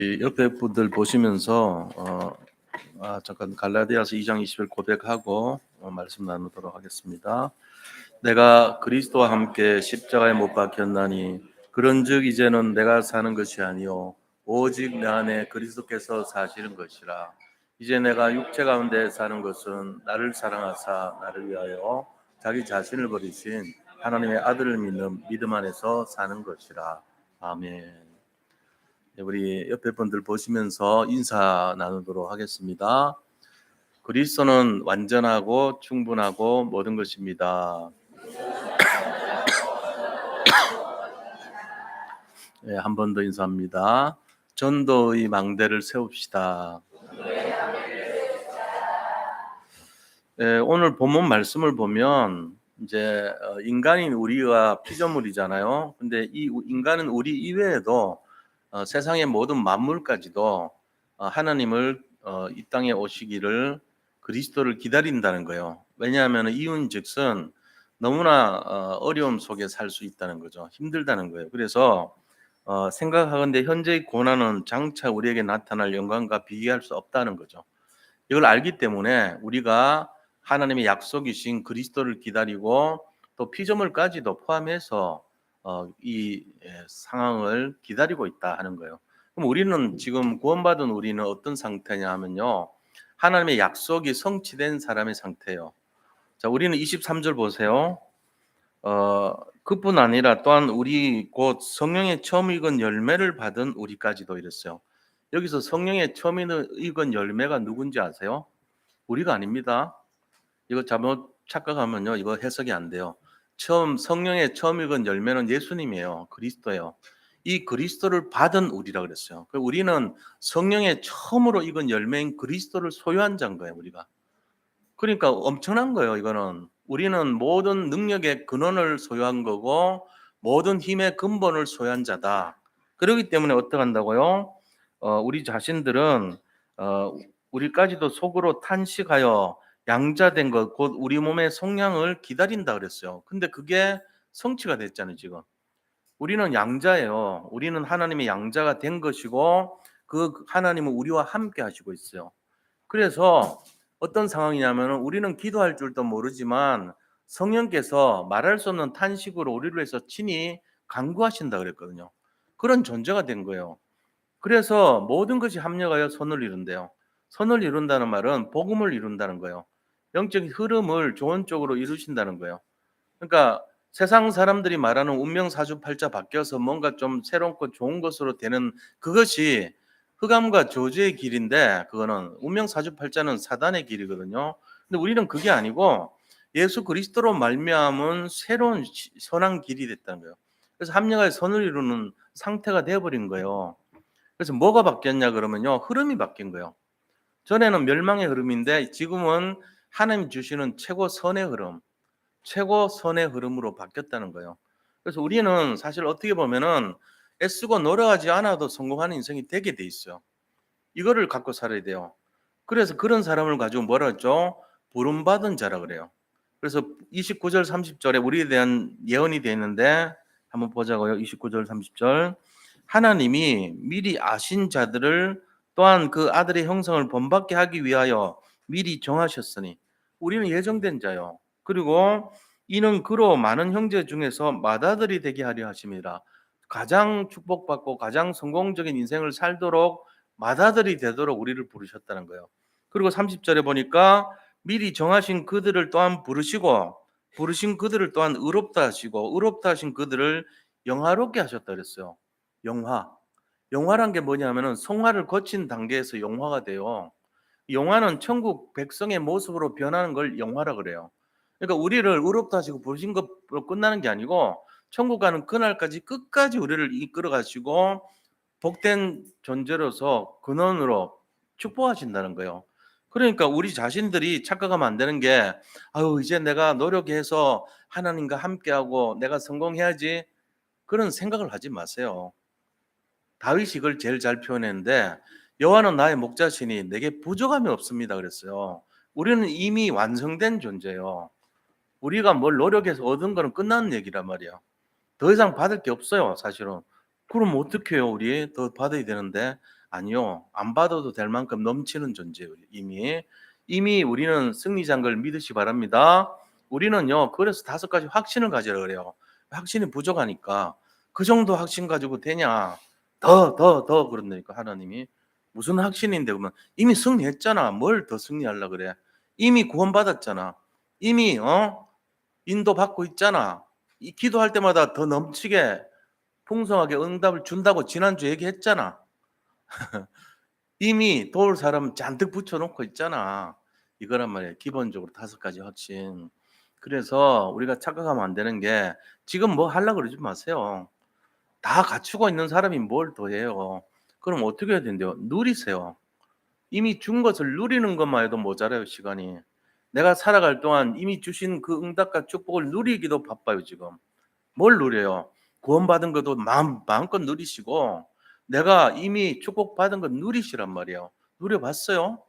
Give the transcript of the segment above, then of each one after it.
이 옆에 분들 보시면서 잠깐 갈라디아서 2장 20절 고백하고 말씀 나누도록 하겠습니다. 내가 그리스도와 함께 십자가에 못 박혔나니 그런즉 이제는 내가 사는 것이 아니요 오직 내 안에 그리스도께서 사시는 것이라. 이제 내가 육체 가운데 사는 것은 나를 사랑하사 나를 위하여 자기 자신을 버리신 하나님의 아들을 믿는 믿음 안에서 사는 것이라. 아멘. 우리 옆에 분들 보시면서 인사 나누도록 하겠습니다. 그리스도는 완전하고 충분하고 모든 것입니다. 네, 한 번 더 인사합니다. 전도의 망대를 세웁시다. 네, 오늘 본문 말씀을 보면 이제 인간인 우리가 피조물이잖아요. 근데 이 인간은 우리 이외에도 세상의 모든 만물까지도 하나님을 이 땅에 오시기를 그리스도를 기다린다는 거예요. 왜냐하면 이윤즉슨 너무나 어려움 속에 살 수 있다는 거죠. 힘들다는 거예요. 그래서 생각하건대 현재의 고난은 장차 우리에게 나타날 영광과 비교할 수 없다는 거죠. 이걸 알기 때문에 우리가 하나님의 약속이신 그리스도를 기다리고 또 피조물까지도 포함해서 이 상황을 기다리고 있다 하는 거예요. 그럼 우리는 지금 구원받은 우리는 어떤 상태냐 하면요. 하나님의 약속이 성취된 사람의 상태예요. 자, 우리는 23절 보세요. 그뿐 아니라 또한 우리 곧 성령의 처음 익은 열매를 받은 우리까지도 이랬어요. 여기서 성령의 처음 익은 열매가 누군지 아세요? 우리가 아닙니다. 이거 잘못 착각하면요, 이거 해석이 안 돼요. 성령의 처음 익은 열매는 예수님이에요. 그리스도예요. 이 그리스도를 받은 우리라 그랬어요. 우리는 성령의 처음으로 익은 열매인 그리스도를 소유한 자인 거예요, 우리가. 그러니까 엄청난 거예요, 이거는. 우리는 모든 능력의 근원을 소유한 거고 모든 힘의 근본을 소유한 자다. 그렇기 때문에 어떻게 한다고요? 우리 자신들은 우리까지도 속으로 탄식하여 양자된 것, 곧 우리 몸의 속량을 기다린다 그랬어요. 근데 그게 성취가 됐잖아요, 지금. 우리는 양자예요. 우리는 하나님의 양자가 된 것이고 그 하나님은 우리와 함께 하시고 있어요. 그래서 어떤 상황이냐면 우리는 기도할 줄도 모르지만 성령께서 말할 수 없는 탄식으로 우리를 위해서 친히 간구하신다 그랬거든요. 그런 존재가 된 거예요. 그래서 모든 것이 합력하여 선을 이룬대요. 선을 이룬다는 말은 복음을 이룬다는 거예요. 영적인 흐름을 좋은 쪽으로 이루신다는 거예요. 그러니까 세상 사람들이 말하는 운명 사주팔자 바뀌어서 뭔가 좀 새롭고 좋은 것으로 되는 그것이 흑암과 저주의 길인데 그거는 운명 사주팔자는 사단의 길이거든요. 근데 우리는 그게 아니고 예수 그리스도로 말미암은 새로운 선한 길이 됐다는 거예요. 그래서 합력하여 선을 이루는 상태가 되어버린 거예요. 그래서 뭐가 바뀌었냐 그러면요. 흐름이 바뀐 거예요. 전에는 멸망의 흐름인데 지금은 하나님 주시는 최고 선의 흐름, 최고 선의 흐름으로 바뀌었다는 거예요. 그래서 우리는 사실 어떻게 보면은 애쓰고 노력하지 않아도 성공하는 인생이 되게 돼 있어요. 이거를 갖고 살아야 돼요. 그래서 그런 사람을 가지고 뭐라 했죠? 부름받은 자라 그래요. 그래서 29절 30절에 우리에 대한 예언이 되어 있는데 한번 보자고요. 29절 30절. 하나님이 미리 아신 자들을 또한 그 아들의 형상을 본받게 하기 위하여 미리 정하셨으니 우리는 예정된 자요. 그리고 이는 그로 많은 형제 중에서 맏아들이 되게 하려 하심이라. 가장 축복받고 가장 성공적인 인생을 살도록 맏아들이 되도록 우리를 부르셨다는 거예요. 그리고 30절에 보니까 미리 정하신 그들을 또한 부르시고 부르신 그들을 또한 의롭다 하시고 의롭다 하신 그들을 영화롭게 하셨다 그랬어요. 영화. 영화란 게 뭐냐면은 성화를 거친 단계에서 영화가 돼요. 영화는 천국 백성의 모습으로 변하는 걸 영화라 그래요. 그러니까 우리를 의롭다 하시고 부르신 것으로 끝나는 게 아니고 천국 가는 그날까지 끝까지 우리를 이끌어 가시고 복된 존재로서 근원으로 축복하신다는 거예요. 그러니까 우리 자신들이 착각하면 안 되는 게 아유 이제 내가 노력해서 하나님과 함께하고 내가 성공해야지 그런 생각을 하지 마세요. 다윗이 이걸 제일 잘 표현했는데 여호와는 나의 목자시니 내게 부족함이 없습니다 그랬어요. 우리는 이미 완성된 존재예요. 우리가 뭘 노력해서 얻은 거는 끝나는 얘기란 말이야. 더 이상 받을 게 없어요 사실은. 그럼 어떻게 해요 우리? 더 받아야 되는데. 아니요. 안 받아도 될 만큼 넘치는 존재예요, 이미. 이미 우리는 승리자인 걸 믿으시 바랍니다. 우리는요, 그래서 5가지 확신을 가지라 그래요. 확신이 부족하니까. 그 정도 확신 가지고 되냐? 더 그런다니까, 하나님이. 무슨 확신인데, 그러면 이미 승리했잖아. 뭘 더 승리하려 그래? 이미 구원받았잖아. 이미, 인도받고 있잖아. 이 기도할 때마다 더 넘치게 풍성하게 응답을 준다고 지난주에 얘기했잖아. 이미 도울 사람 잔뜩 붙여놓고 있잖아. 이거란 말이에요. 기본적으로 5가지 확신. 그래서 우리가 착각하면 안 되는 게 지금 뭐 하려고 그러지 마세요. 다 갖추고 있는 사람이 뭘 더 해요. 그럼 어떻게 해야 된대요? 누리세요. 이미 준 것을 누리는 것만 해도 모자라요, 시간이. 내가 살아갈 동안 이미 주신 그 응답과 축복을 누리기도 바빠요, 지금. 뭘 누려요? 구원받은 것도 마음껏 누리시고 내가 이미 축복받은 것 누리시란 말이에요. 누려봤어요?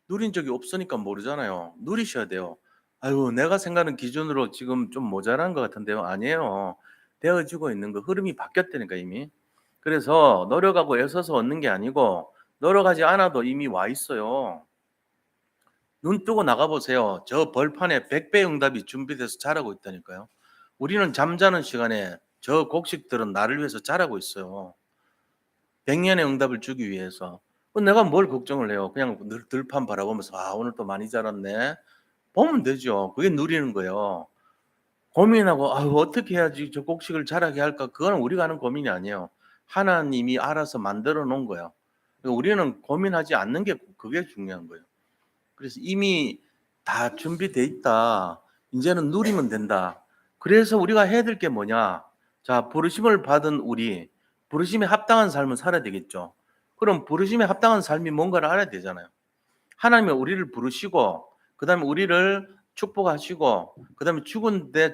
누린 적이 없으니까 모르잖아요. 누리셔야 돼요. 아유, 내가 생각하는 기준으로 지금 좀 모자란 것 같은데요. 아니에요. 되어지고 있는 거 흐름이 바뀌었다니까 이미. 그래서 노력하고 애써서 얻는 게 아니고 노력하지 않아도 이미 와 있어요. 눈 뜨고 나가보세요. 저 벌판에 100배 응답이 준비돼서 자라고 있다니까요. 우리는 잠자는 시간에 저 곡식들은 나를 위해서 자라고 있어요. 100년의 응답을 주기 위해서. 내가 뭘 걱정을 해요. 그냥 들판 바라보면서 아, 오늘 또 많이 자랐네. 보면 되죠. 그게 누리는 거예요. 고민하고 아, 어떻게 해야지 저 곡식을 자라게 할까? 그거는 우리가 하는 고민이 아니에요. 하나님이 알아서 만들어 놓은 거예요. 우리는 고민하지 않는 게 그게 중요한 거예요. 그래서 이미 다 준비돼 있다. 이제는 누리면 된다. 그래서 우리가 해야 될 게 뭐냐? 자, 부르심을 받은 우리, 부르심에 합당한 삶을 살아야 되겠죠. 그럼 부르심에 합당한 삶이 뭔가를 알아야 되잖아요. 하나님이 우리를 부르시고, 그 다음에 우리를 축복하시고, 그 다음에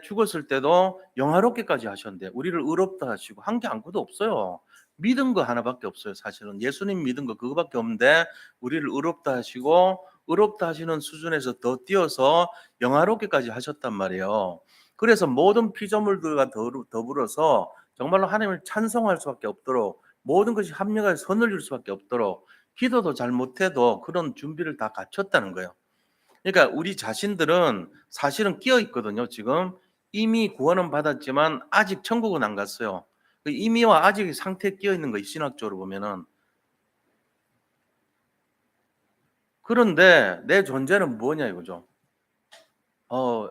죽었을 때도 영화롭게까지 하셨는데, 우리를 의롭다 하시고, 한 게 아무것도 없어요. 믿은 거 하나밖에 없어요, 사실은. 예수님 믿은 거 그거밖에 없는데, 우리를 의롭다 하시고, 의롭다 하시는 수준에서 더 뛰어서 영화롭게까지 하셨단 말이에요. 그래서 모든 피조물들과 더불어서 정말로 하나님을 찬송할 수밖에 없도록 모든 것이 합력하여 선을 이룰 수밖에 없도록 기도도 잘 못해도 그런 준비를 다 갖췄다는 거예요. 그러니까 우리 자신들은 사실은 끼어 있거든요. 지금 이미 구원은 받았지만 아직 천국은 안 갔어요. 그 이미와 아직 상태에 끼어 있는 거예요. 신학적으로 보면은. 그런데 내 존재는 뭐냐 이거죠.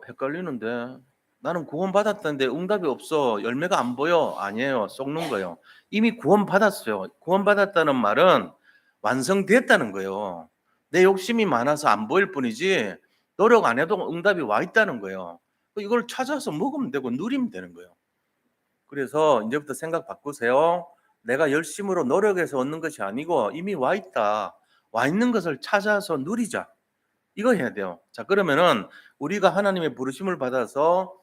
헷갈리는데 나는 구원 받았다는데 응답이 없어. 열매가 안 보여. 아니에요. 썩는 거예요. 이미 구원 받았어요. 구원 받았다는 말은 완성됐다는 거예요. 내 욕심이 많아서 안 보일 뿐이지 노력 안 해도 응답이 와 있다는 거예요. 이걸 찾아서 먹으면 되고 누리면 되는 거예요. 그래서 이제부터 생각 바꾸세요. 내가 열심으로 노력해서 얻는 것이 아니고 이미 와 있다. 와 있는 것을 찾아서 누리자. 이거 해야 돼요. 자, 그러면은 우리가 하나님의 부르심을 받아서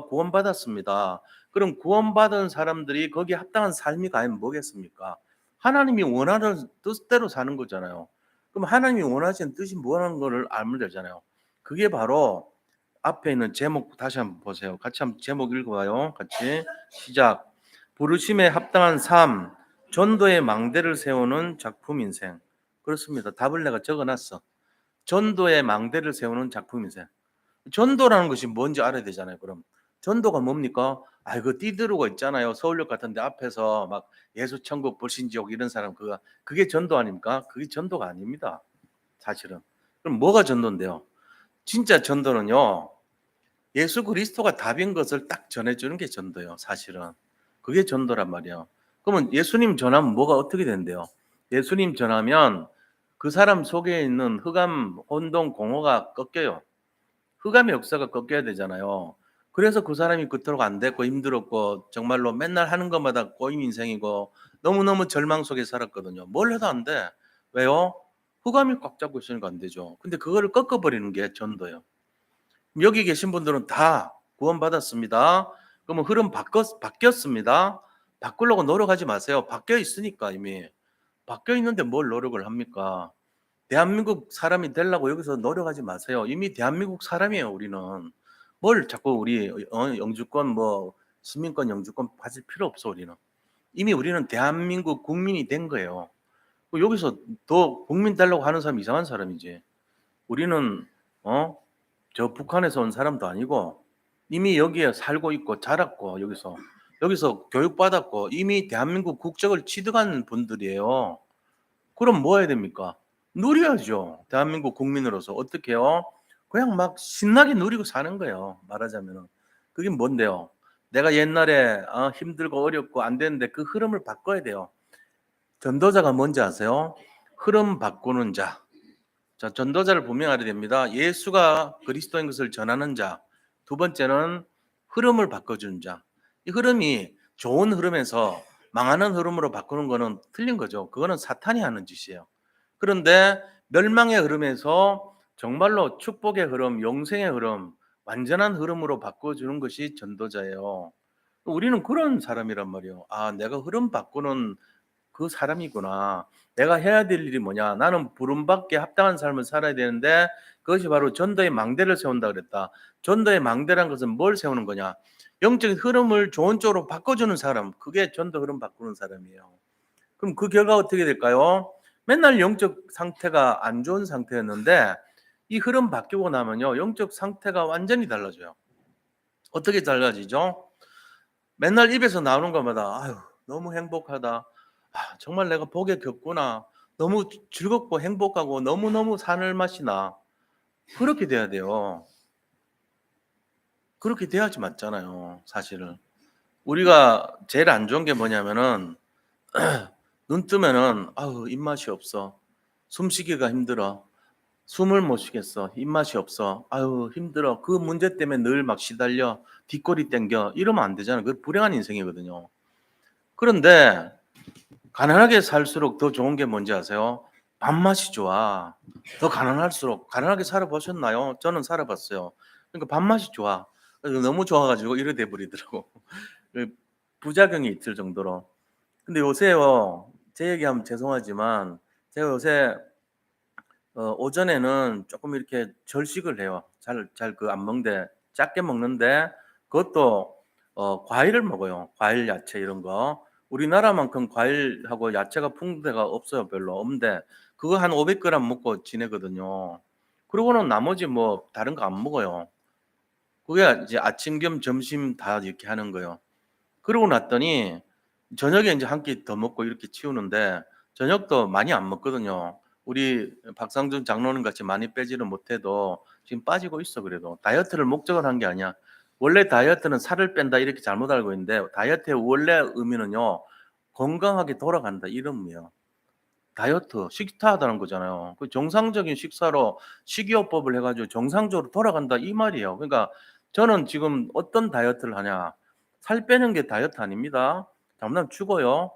구원받았습니다. 그럼 구원받은 사람들이 거기에 합당한 삶이 과연 뭐겠습니까? 하나님이 원하는 뜻대로 사는 거잖아요. 그럼 하나님이 원하시는 뜻이 뭐라는 거를 알면 되잖아요. 그게 바로 앞에 있는 제목 다시 한번 보세요. 같이 한번 제목 읽어봐요. 같이 시작. 부르심에 합당한 삶, 전도의 망대를 세우는 작품 인생. 그렇습니다. 답을 내가 적어놨어. 전도의 망대를 세우는 작품이세요. 전도라는 것이 뭔지 알아야 되잖아요. 그럼 전도가 뭡니까? 그 띠드르고 있잖아요. 서울역 같은데 앞에서 막 예수 천국 불신지옥 이런 사람 그게 전도 아닙니까? 그게 전도가 아닙니다. 사실은. 그럼 뭐가 전도인데요? 진짜 전도는요. 예수 그리스도가 답인 것을 딱 전해주는 게 전도예요. 사실은. 그게 전도란 말이에요. 그러면 예수님 전하면 뭐가 어떻게 된대요? 예수님 전하면 그 사람 속에 있는 흑암, 혼동, 공허가 꺾여요. 흑암의 역사가 꺾여야 되잖아요. 그래서 그 사람이 그토록 안 됐고 힘들었고 정말로 맨날 하는 것마다 꼬임 인생이고 너무너무 절망 속에 살았거든요. 뭘 해도 안 돼. 왜요? 흑암이 꽉 잡고 있으니까 안 되죠. 근데 그거를 꺾어버리는 게 전도예요. 여기 계신 분들은 다 구원받았습니다. 그러면 흐름 바뀌었습니다. 바꾸려고 노력하지 마세요. 바뀌어 있으니까 이미. 바뀌어 있는데 뭘 노력을 합니까? 대한민국 사람이 되려고 여기서 노력하지 마세요. 이미 대한민국 사람이에요, 우리는. 뭘 자꾸 우리 영주권 시민권 영주권 가질 필요 없어, 우리는. 이미 우리는 대한민국 국민이 된 거예요. 여기서 더 국민 되려고 하는 사람 이상한 사람이지. 우리는 저 북한에서 온 사람도 아니고 이미 여기에 살고 있고 자랐고 여기서 교육받았고 이미 대한민국 국적을 취득한 분들이에요. 그럼 뭐 해야 됩니까? 누려야죠. 대한민국 국민으로서. 어떻게 해요? 그냥 막 신나게 누리고 사는 거예요. 말하자면은. 그게 뭔데요? 내가 옛날에 힘들고 어렵고 안 되는데 그 흐름을 바꿔야 돼요. 전도자가 뭔지 아세요? 흐름 바꾸는 자. 자, 전도자를 분명하게 됩니다. 예수가 그리스도인 것을 전하는 자. 두 번째는 흐름을 바꿔주는 자. 이 흐름이 좋은 흐름에서 망하는 흐름으로 바꾸는 거는 틀린 거죠. 그거는 사탄이 하는 짓이에요. 그런데 멸망의 흐름에서 정말로 축복의 흐름, 영생의 흐름, 완전한 흐름으로 바꿔주는 것이 전도자예요. 우리는 그런 사람이란 말이에요. 아, 내가 흐름 바꾸는 그 사람이구나. 내가 해야 될 일이 뭐냐. 나는 부름받게 합당한 삶을 살아야 되는데 그것이 바로 전도의 망대를 세운다 그랬다. 전도의 망대란 것은 뭘 세우는 거냐. 영적인 흐름을 좋은 쪽으로 바꿔주는 사람. 그게 전도 흐름 바꾸는 사람이에요. 그럼 그 결과 어떻게 될까요? 맨날 영적 상태가 안 좋은 상태였는데 이 흐름 바뀌고 나면요. 영적 상태가 완전히 달라져요. 어떻게 달라지죠? 맨날 입에서 나오는 것마다 아유, 너무 행복하다. 아, 정말 내가 복에 겼구나. 너무 즐겁고 행복하고 너무너무 사는 맛이 나. 그렇게 돼야 돼요. 그렇게 돼야지 맞잖아요, 사실은. 우리가 제일 안 좋은 게 뭐냐면은 눈 뜨면은 아우, 입맛이 없어. 숨쉬기가 힘들어. 숨을 못 쉬겠어. 입맛이 없어. 아유, 힘들어. 그 문제 때문에 늘 막 시달려. 뒷골이 땡겨. 이러면 안 되잖아요. 그 불행한 인생이거든요. 그런데 가난하게 살수록 더 좋은 게 뭔지 아세요? 밥맛이 좋아. 더 가난할수록 가난하게 살아보셨나요? 저는 살아봤어요. 그러니까 밥맛이 좋아. 그래서 너무 좋아가지고 이래 돼 버리더라고. 그 부작용이 있을 정도로. 근데 요새요, 제 얘기하면 죄송하지만 제가 요새 오전에는 조금 이렇게 절식을 해요. 잘 그 안 먹는데 작게 먹는데 그것도 과일을 먹어요. 과일, 야채 이런 거. 우리나라만큼 과일하고 야채가 풍부한 데가 없어요. 별로 없는데 그거 한 500g 먹고 지내거든요. 그러고는 나머지 뭐 다른 거 안 먹어요. 그게 이제 아침 겸 점심 다 이렇게 하는 거예요. 그러고 났더니 저녁에 이제 한 끼 더 먹고 이렇게 치우는데 저녁도 많이 안 먹거든요. 우리 박상준 장로님 같이 많이 빼지는 못해도 지금 빠지고 있어 그래도. 다이어트를 목적으로 한 게 아니야. 원래 다이어트는 살을 뺀다 이렇게 잘못 알고 있는데 다이어트의 원래 의미는요. 건강하게 돌아간다 이런 의미예요. 다이어트, 식사하다는 거잖아요. 그 정상적인 식사로 식이요법을 해 가지고 정상적으로 돌아간다 이 말이에요. 그러니까 저는 지금 어떤 다이어트를 하냐. 살 빼는 게 다이어트 아닙니다. 잘못하면 죽어요.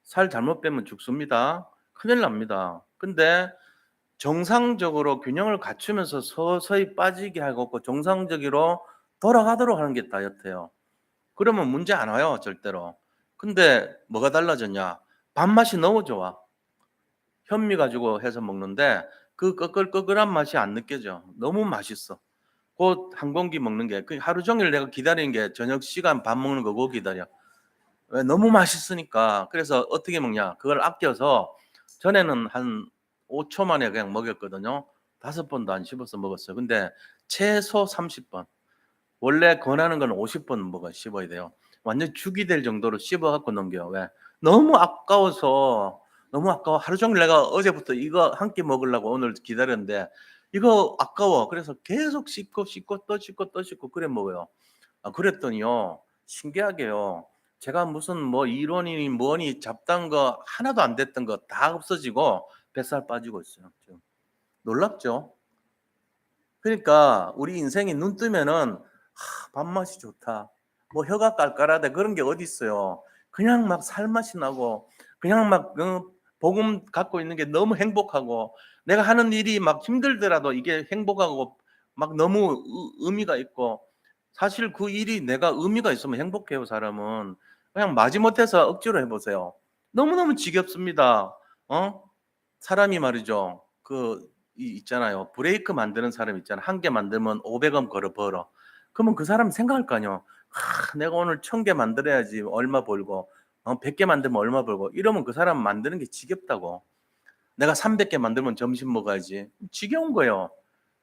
살 잘못 빼면 죽습니다. 큰일 납니다. 근데 정상적으로 균형을 갖추면서 서서히 빠지게 하고 정상적으로 돌아가도록 하는 게 다이어트예요. 그러면 문제 안 와요, 절대로. 근데 뭐가 달라졌냐? 밥맛이 너무 좋아. 현미 가지고 해서 먹는데 그 꺼끌꺼끌한 맛이 안 느껴져. 너무 맛있어. 곧 한 공기 먹는 게 그 하루 종일 내가 기다리는 게 저녁 시간 밥 먹는 거 그거 기다려. 왜? 너무 맛있으니까. 그래서 어떻게 먹냐? 그걸 아껴서 전에는 한 5초 만에 그냥 먹였거든요. 5번도 안 씹어서 먹었어요. 근데 최소 30번. 원래 권하는 건 50번 씹어야 돼요. 완전 죽이 될 정도로 씹어 갖고 넘겨요. 왜? 너무 아까워서 너무 아까워. 하루 종일 내가 어제부터 이거 한 끼 먹으려고 오늘 기다렸는데 이거 아까워. 그래서 계속 씹고 또 씹고 또 씹고 그래 먹어요. 아, 그랬더니요. 신기하게요. 제가 무슨 뭐 이론이니 뭐니 잡다한 거 하나도 안 됐던 거 다 없어지고 뱃살 빠지고 있어요. 지금. 놀랍죠? 그러니까 우리 인생이 눈 뜨면은 밥맛이 좋다. 뭐 혀가 깔깔하다 그런 게 어디 있어요. 그냥 막 살맛이 나고 그냥 막 복음 갖고 있는 게 너무 행복하고 내가 하는 일이 막 힘들더라도 이게 행복하고 막 너무 의미가 있고 사실 그 일이 내가 의미가 있으면 행복해요, 사람은. 그냥 마지못해서 억지로 해보세요. 너무너무 지겹습니다. 사람이 말이죠. 있잖아요. 브레이크 만드는 사람 있잖아. 한 개 만들면 500원 벌어. 그러면 그 사람 생각할 거 아니에요. 내가 오늘 1000개 만들어야지 얼마 벌고 100개 만들면 얼마 벌고 이러면 그 사람 만드는 게 지겹다고. 내가 300개 만들면 점심 먹어야지. 지겨운 거예요.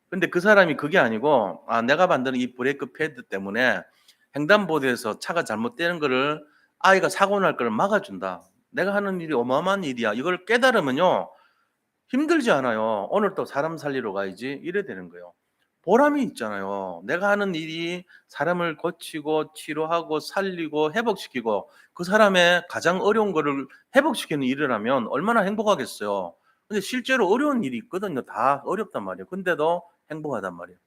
근데 그 사람이 그게 아니고 내가 만드는 이 브레이크 패드 때문에 횡단보도에서 차가 잘못되는 거를 아이가 사고 날 거를 막아준다. 내가 하는 일이 어마어마한 일이야. 이걸 깨달으면요. 힘들지 않아요. 오늘 또 사람 살리러 가야지. 이래 되는 거예요. 보람이 있잖아요. 내가 하는 일이 사람을 고치고 치료하고 살리고 회복시키고 그 사람의 가장 어려운 거를 회복시키는 일이라면 얼마나 행복하겠어요. 근데 실제로 어려운 일이 있거든요. 다 어렵단 말이에요. 근데도 행복하단 말이에요.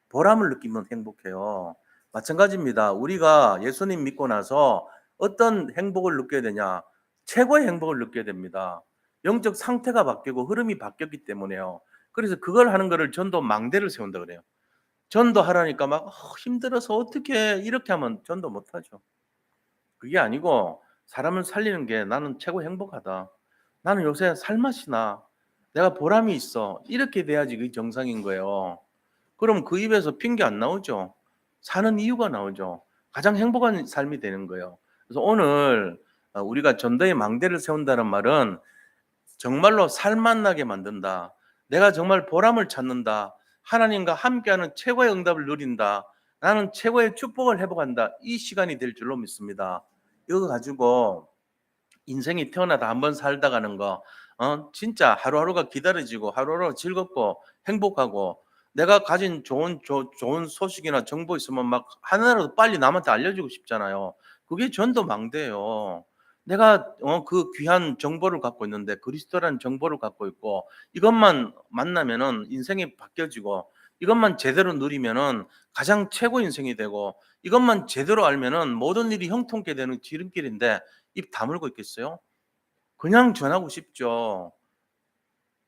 보람을 느끼면 행복해요. 마찬가지입니다. 우리가 예수님 믿고 나서 어떤 행복을 느껴야 되냐? 최고의 행복을 느껴야 됩니다. 영적 상태가 바뀌고 흐름이 바뀌었기 때문에요. 그래서 그걸 하는 거를 전도 망대를 세운다 그래요. 전도하라니까 막 힘들어서 어떻게 이렇게 하면 전도 못 하죠. 그게 아니고 사람을 살리는 게 나는 최고 행복하다. 나는 요새 살맛이 나. 내가 보람이 있어. 이렇게 돼야지 그게 정상인 거예요. 그럼 그 입에서 핑계 안 나오죠. 사는 이유가 나오죠. 가장 행복한 삶이 되는 거예요. 그래서 오늘 우리가 전도의 망대를 세운다는 말은 정말로 살맛나게 만든다. 내가 정말 보람을 찾는다. 하나님과 함께하는 최고의 응답을 누린다. 나는 최고의 축복을 회복한다. 이 시간이 될 줄로 믿습니다. 이거 가지고 인생이 태어나다 한 번 살다 가는 거, 진짜 하루하루가 기다려지고 하루하루가 즐겁고 행복하고 내가 가진 좋은 소식이나 정보 있으면 막 하나라도 빨리 남한테 알려주고 싶잖아요. 그게 전도망대예요. 내가 그 귀한 정보를 갖고 있는데 그리스도라는 정보를 갖고 있고 이것만 만나면은 인생이 바뀌어지고 이것만 제대로 누리면은 가장 최고 인생이 되고 이것만 제대로 알면은 모든 일이 형통케 되는 지름길인데 입 다물고 있겠어요? 그냥 전하고 싶죠.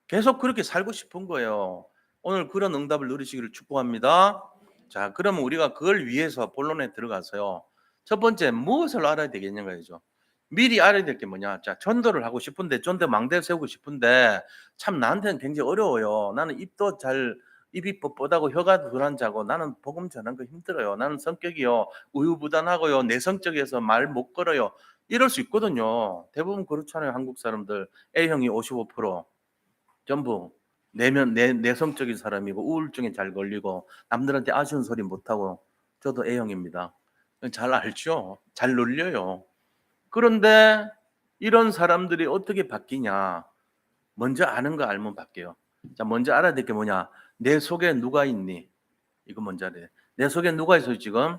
계속 그렇게 살고 싶은 거예요. 오늘 그런 응답을 누리시기를 축복합니다. 자, 그러면 우리가 그걸 위해서 본론에 들어가서요. 첫 번째 무엇을 알아야 되겠냐고요. 미리 알아야 될 게 뭐냐? 자, 전도를 하고 싶은데 전도 망대 세우고 싶은데 참 나한테는 굉장히 어려워요. 나는 입이 뻣뻣하고 혀가 둔한 자고 나는 복음 전하는 거 힘들어요. 나는 성격이요 우유부단하고요 내성적이어서 말 못 걸어요. 이럴 수 있거든요. 대부분 그렇잖아요. 한국 사람들 A형이 55% 전부 내성적인 사람이고 우울증에 잘 걸리고 남들한테 아쉬운 소리 못하고 저도 A형입니다. 잘 알죠? 잘 놀려요. 그런데 이런 사람들이 어떻게 바뀌냐? 먼저 아는 거 알면 바뀌어요. 자, 먼저 알아야 될 게 뭐냐? 내 속에 누가 있니? 이거 먼저 알아야 돼. 내 속에 누가 있어요, 지금?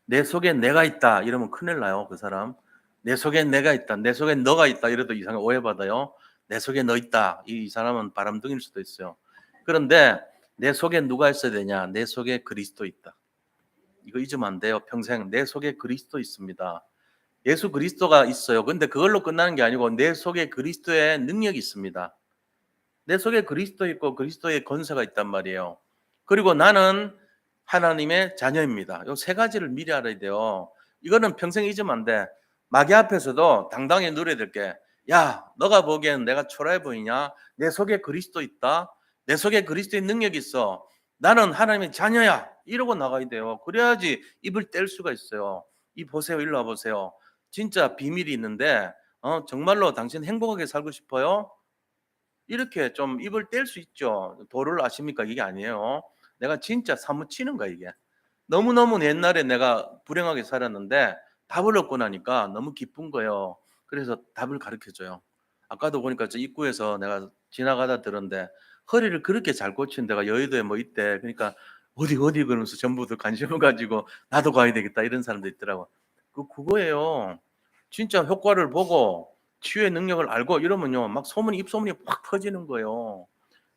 내 속에 내가 있다. 이러면 큰일 나요, 그 사람. 내 속에 내가 있다. 내 속에 너가 있다. 이래도 이상하게 오해받아요. 내 속에 너 있다. 이 사람은 바람둥이일 수도 있어요. 그런데 내 속에 누가 있어야 되냐? 내 속에 그리스도 있다. 이거 잊으면 안 돼요. 평생 내 속에 그리스도 있습니다. 예수 그리스도가 있어요. 근데 그걸로 끝나는 게 아니고 내 속에 그리스도의 능력이 있습니다. 내 속에 그리스도 있고 그리스도의 권세가 있단 말이에요. 그리고 나는 하나님의 자녀입니다. 이 세 가지를 미리 알아야 돼요. 이거는 평생 잊으면 안 돼. 마귀 앞에서도 당당히 누려야 될 게, 야, 너가 보기엔 내가 초라해 보이냐? 내 속에 그리스도 있다. 내 속에 그리스도의 능력이 있어. 나는 하나님의 자녀야. 이러고 나가야 돼요. 그래야지 입을 뗄 수가 있어요. 이 보세요. 일로 와보세요. 진짜 비밀이 있는데 정말로 당신 행복하게 살고 싶어요? 이렇게 좀 입을 뗄 수 있죠. 도를 아십니까? 이게 아니에요. 내가 진짜 사무치는 거야 이게. 너무너무 옛날에 내가 불행하게 살았는데 답을 얻고 나니까 너무 기쁜 거예요. 그래서 답을 가르쳐 줘요. 아까도 보니까 저 입구에서 내가 지나가다 들었는데 허리를 그렇게 잘 고치는 데가 여의도에 뭐 있대. 그러니까 어디 그러면서 전부들 관심을 가지고 나도 가야 되겠다 이런 사람도 있더라고. 그거예요. 진짜 효과를 보고 치유의 능력을 알고 이러면요. 막 입소문이 확 퍼지는 거예요.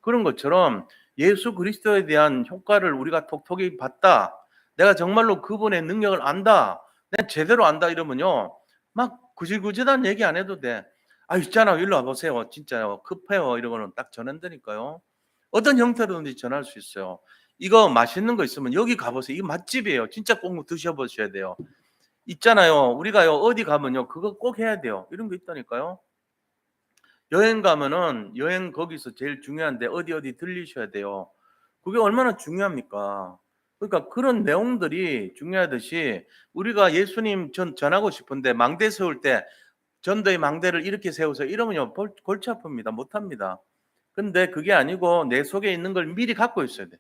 그런 것처럼 예수 그리스도에 대한 효과를 우리가 톡톡히 봤다. 내가 정말로 그분의 능력을 안다. 내가 제대로 안다 이러면요. 막 구질구질한 얘기 안 해도 돼. 아, 있잖아. 일로 와보세요. 진짜요. 급해요. 이러고는 딱 전한다니까요. 어떤 형태로든지 전할 수 있어요. 이거 맛있는 거 있으면 여기 가보세요. 이거 맛집이에요. 진짜 꼭 드셔보셔야 돼요. 있잖아요. 우리가요, 어디 가면요, 그거 꼭 해야 돼요. 이런 거 있다니까요. 여행 가면은 여행 거기서 제일 중요한데 어디 들리셔야 돼요. 그게 얼마나 중요합니까? 그러니까 그런 내용들이 중요하듯이 우리가 예수님 전하고 싶은데 망대 세울 때 전도의 망대를 이렇게 세우세요 이러면요 골치 아픕니다. 못 합니다. 근데 그게 아니고 내 속에 있는 걸 미리 갖고 있어야 돼.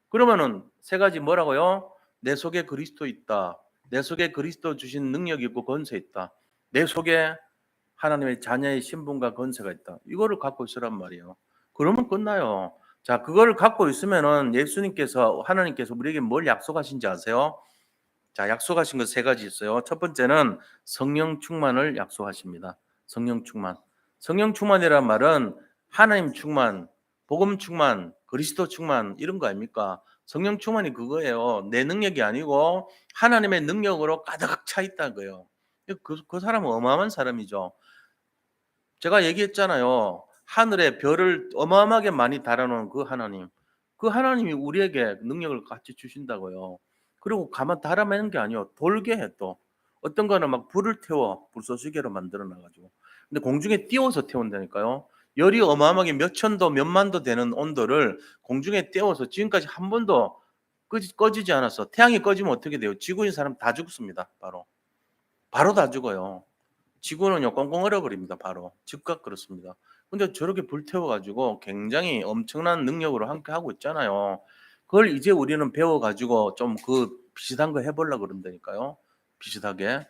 그러면은 세 가지 뭐라고요? 내 속에 그리스도 있다. 내 속에 그리스도 주신 능력이 있고 권세 있다. 내 속에 하나님의 자녀의 신분과 권세가 있다. 이거를 갖고 있으란 말이에요. 그러면 끝나요. 자, 그걸 갖고 있으면은 예수님께서 하나님께서 우리에게 뭘 약속하신지 아세요? 자, 약속하신 거 세 가지 있어요. 첫 번째는 성령 충만을 약속하십니다. 성령 충만. 성령 충만이란 말은 하나님 충만, 복음 충만, 그리스도 충만 이런 거 아닙니까? 성령 충만이 그거예요. 내 능력이 아니고 하나님의 능력으로 가득 차 있다는 거예요. 그 사람은 어마어마한 사람이죠. 제가 얘기했잖아요. 하늘에 별을 어마어마하게 많이 달아놓은 그 하나님. 그 하나님이 우리에게 능력을 같이 주신다고요. 그리고 가만 달아매는 게 아니에요. 돌게 해 또. 어떤 거는 막 불을 태워 불쏘시개로 만들어 놔가지고. 근데 공중에 띄워서 태운다니까요. 열이 어마어마하게 몇 천도 몇 만도 되는 온도를 공중에 띄워서 지금까지 한 번도 꺼지지 않았어. 태양이 꺼지면 어떻게 돼요? 지구인 사람 다 죽습니다. 바로. 바로 다 죽어요. 지구는요 꽁꽁 얼어버립니다. 바로 즉각 그렇습니다. 근데 저렇게 불태워 가지고 굉장히 엄청난 능력으로 함께 하고 있잖아요. 그걸 이제 우리는 배워 가지고 좀 그 비슷한 거 해 보려고 그런다니까요. 비슷하게.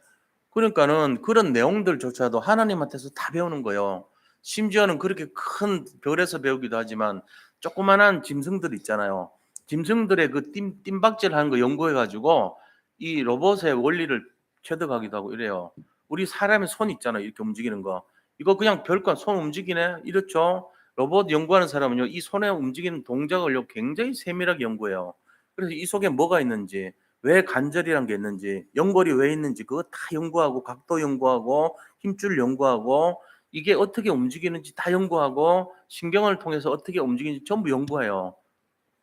그러니까는 그런 내용들조차도 하나님한테서 다 배우는 거예요. 심지어는 그렇게 큰 별에서 배우기도 하지만 조그만한 짐승들 있잖아요. 짐승들의 그 뜀박질하는 거 연구해 가지고 이 로봇의 원리를 체득하기도 하고 이래요. 우리 사람의 손 있잖아요. 이렇게 움직이는 거. 이거 그냥 별거 손 움직이네. 이렇죠. 로봇 연구하는 사람은요. 이 손에 움직이는 동작을요. 굉장히 세밀하게 연구해요. 그래서 이 속에 뭐가 있는지, 왜 관절이란 게 있는지, 연골이 왜 있는지 그거 다 연구하고 각도 연구하고 힘줄 연구하고 이게 어떻게 움직이는지 다 연구하고 신경을 통해서 어떻게 움직이는지 전부 연구해요.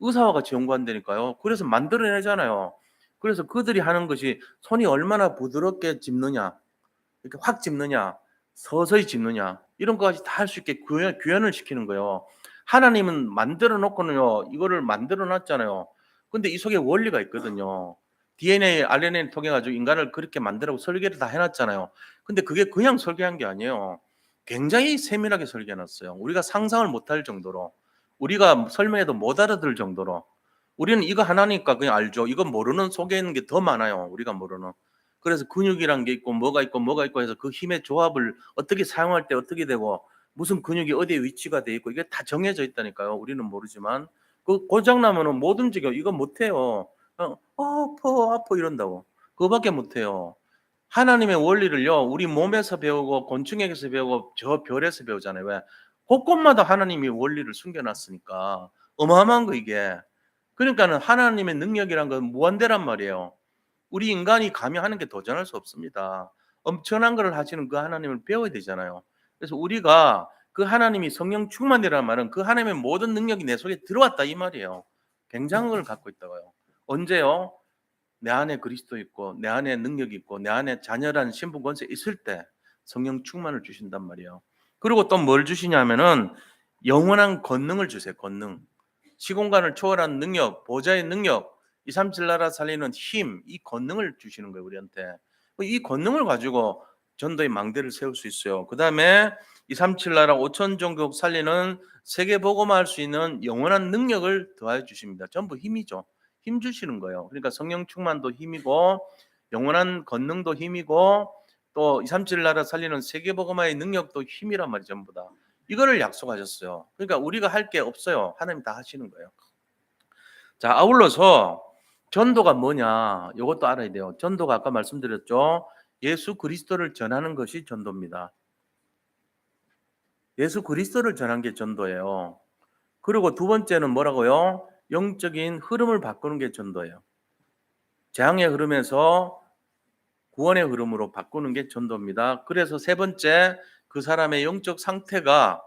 의사와 같이 연구한다니까요. 그래서 만들어내잖아요. 그래서 그들이 하는 것이 손이 얼마나 부드럽게 짚느냐, 이렇게 확 짚느냐, 서서히 짚느냐 이런 것까지 다 할 수 있게 구현을 시키는 거예요. 하나님은 만들어 놓고는요. 이거를 만들어 놨잖아요. 근데 이 속에 원리가 있거든요. DNA, RNA를 통해 가지고 인간을 그렇게 만들라고 설계를 다 해 놨잖아요. 근데 그게 그냥 설계한 게 아니에요. 굉장히 세밀하게 설계해 놨어요. 우리가 상상을 못할 정도로. 우리가 설명해도 못 알아들 정도로. 우리는 이거 하나니까 그냥 알죠. 이거 모르는 속에 있는 게 더 많아요. 우리가 모르는. 그래서 근육이란 게 있고 뭐가 있고 뭐가 있고 해서 그 힘의 조합을 어떻게 사용할 때 어떻게 되고 무슨 근육이 어디에 위치가 돼 있고 이게 다 정해져 있다니까요. 우리는 모르지만 그 고장 나면은 못 움직여. 이거 못 해요. 아파 이런다고. 그거밖에 못 해요. 하나님의 원리를요. 우리 몸에서 배우고 곤충에게서 배우고 저 별에서 배우잖아요. 왜? 곳곳마다 하나님이 원리를 숨겨 놨으니까 어마어마한 거 이게. 그러니까는 하나님의 능력이란 건 무한대란 말이에요. 우리 인간이 감히 하는 게 도전할 수 없습니다. 엄청난 걸 하시는 그 하나님을 배워야 되잖아요. 그래서 우리가 그 하나님이 성령 충만이라는 말은 그 하나님의 모든 능력이 내 속에 들어왔다 이 말이에요. 굉장한 걸 갖고 있다고요. 언제요? 내 안에 그리스도 있고 내 안에 능력이 있고 내 안에 자녀라는 신분 권세 있을 때 성령 충만을 주신단 말이에요. 그리고 또 뭘 주시냐면은 영원한 권능을 주세요. 권능. 시공간을 초월한 능력, 보좌의 능력, 237 나라 살리는 힘, 이 권능을 주시는 거예요, 우리한테. 이 권능을 가지고 전도의 망대를 세울 수 있어요. 그다음에 237 나라 5천 종족 살리는 세계 복음화할 수 있는 영원한 능력을 더해 주십니다. 전부 힘이죠. 힘 주시는 거예요. 그러니까 성령 충만도 힘이고 영원한 권능도 힘이고 또 237 나라 살리는 세계 복음화의 능력도 힘이란 말이 전부 다. 이거를 약속하셨어요. 그러니까 우리가 할 게 없어요. 하나님 다 하시는 거예요. 자, 아울러서 전도가 뭐냐? 이것도 알아야 돼요. 전도가 아까 말씀드렸죠. 예수 그리스도를 전하는 것이 전도입니다. 예수 그리스도를 전한 게 전도예요. 그리고 두 번째는 뭐라고요? 영적인 흐름을 바꾸는 게 전도예요. 재앙의 흐름에서 구원의 흐름으로 바꾸는 게 전도입니다. 그래서 세 번째, 그 사람의 영적 상태가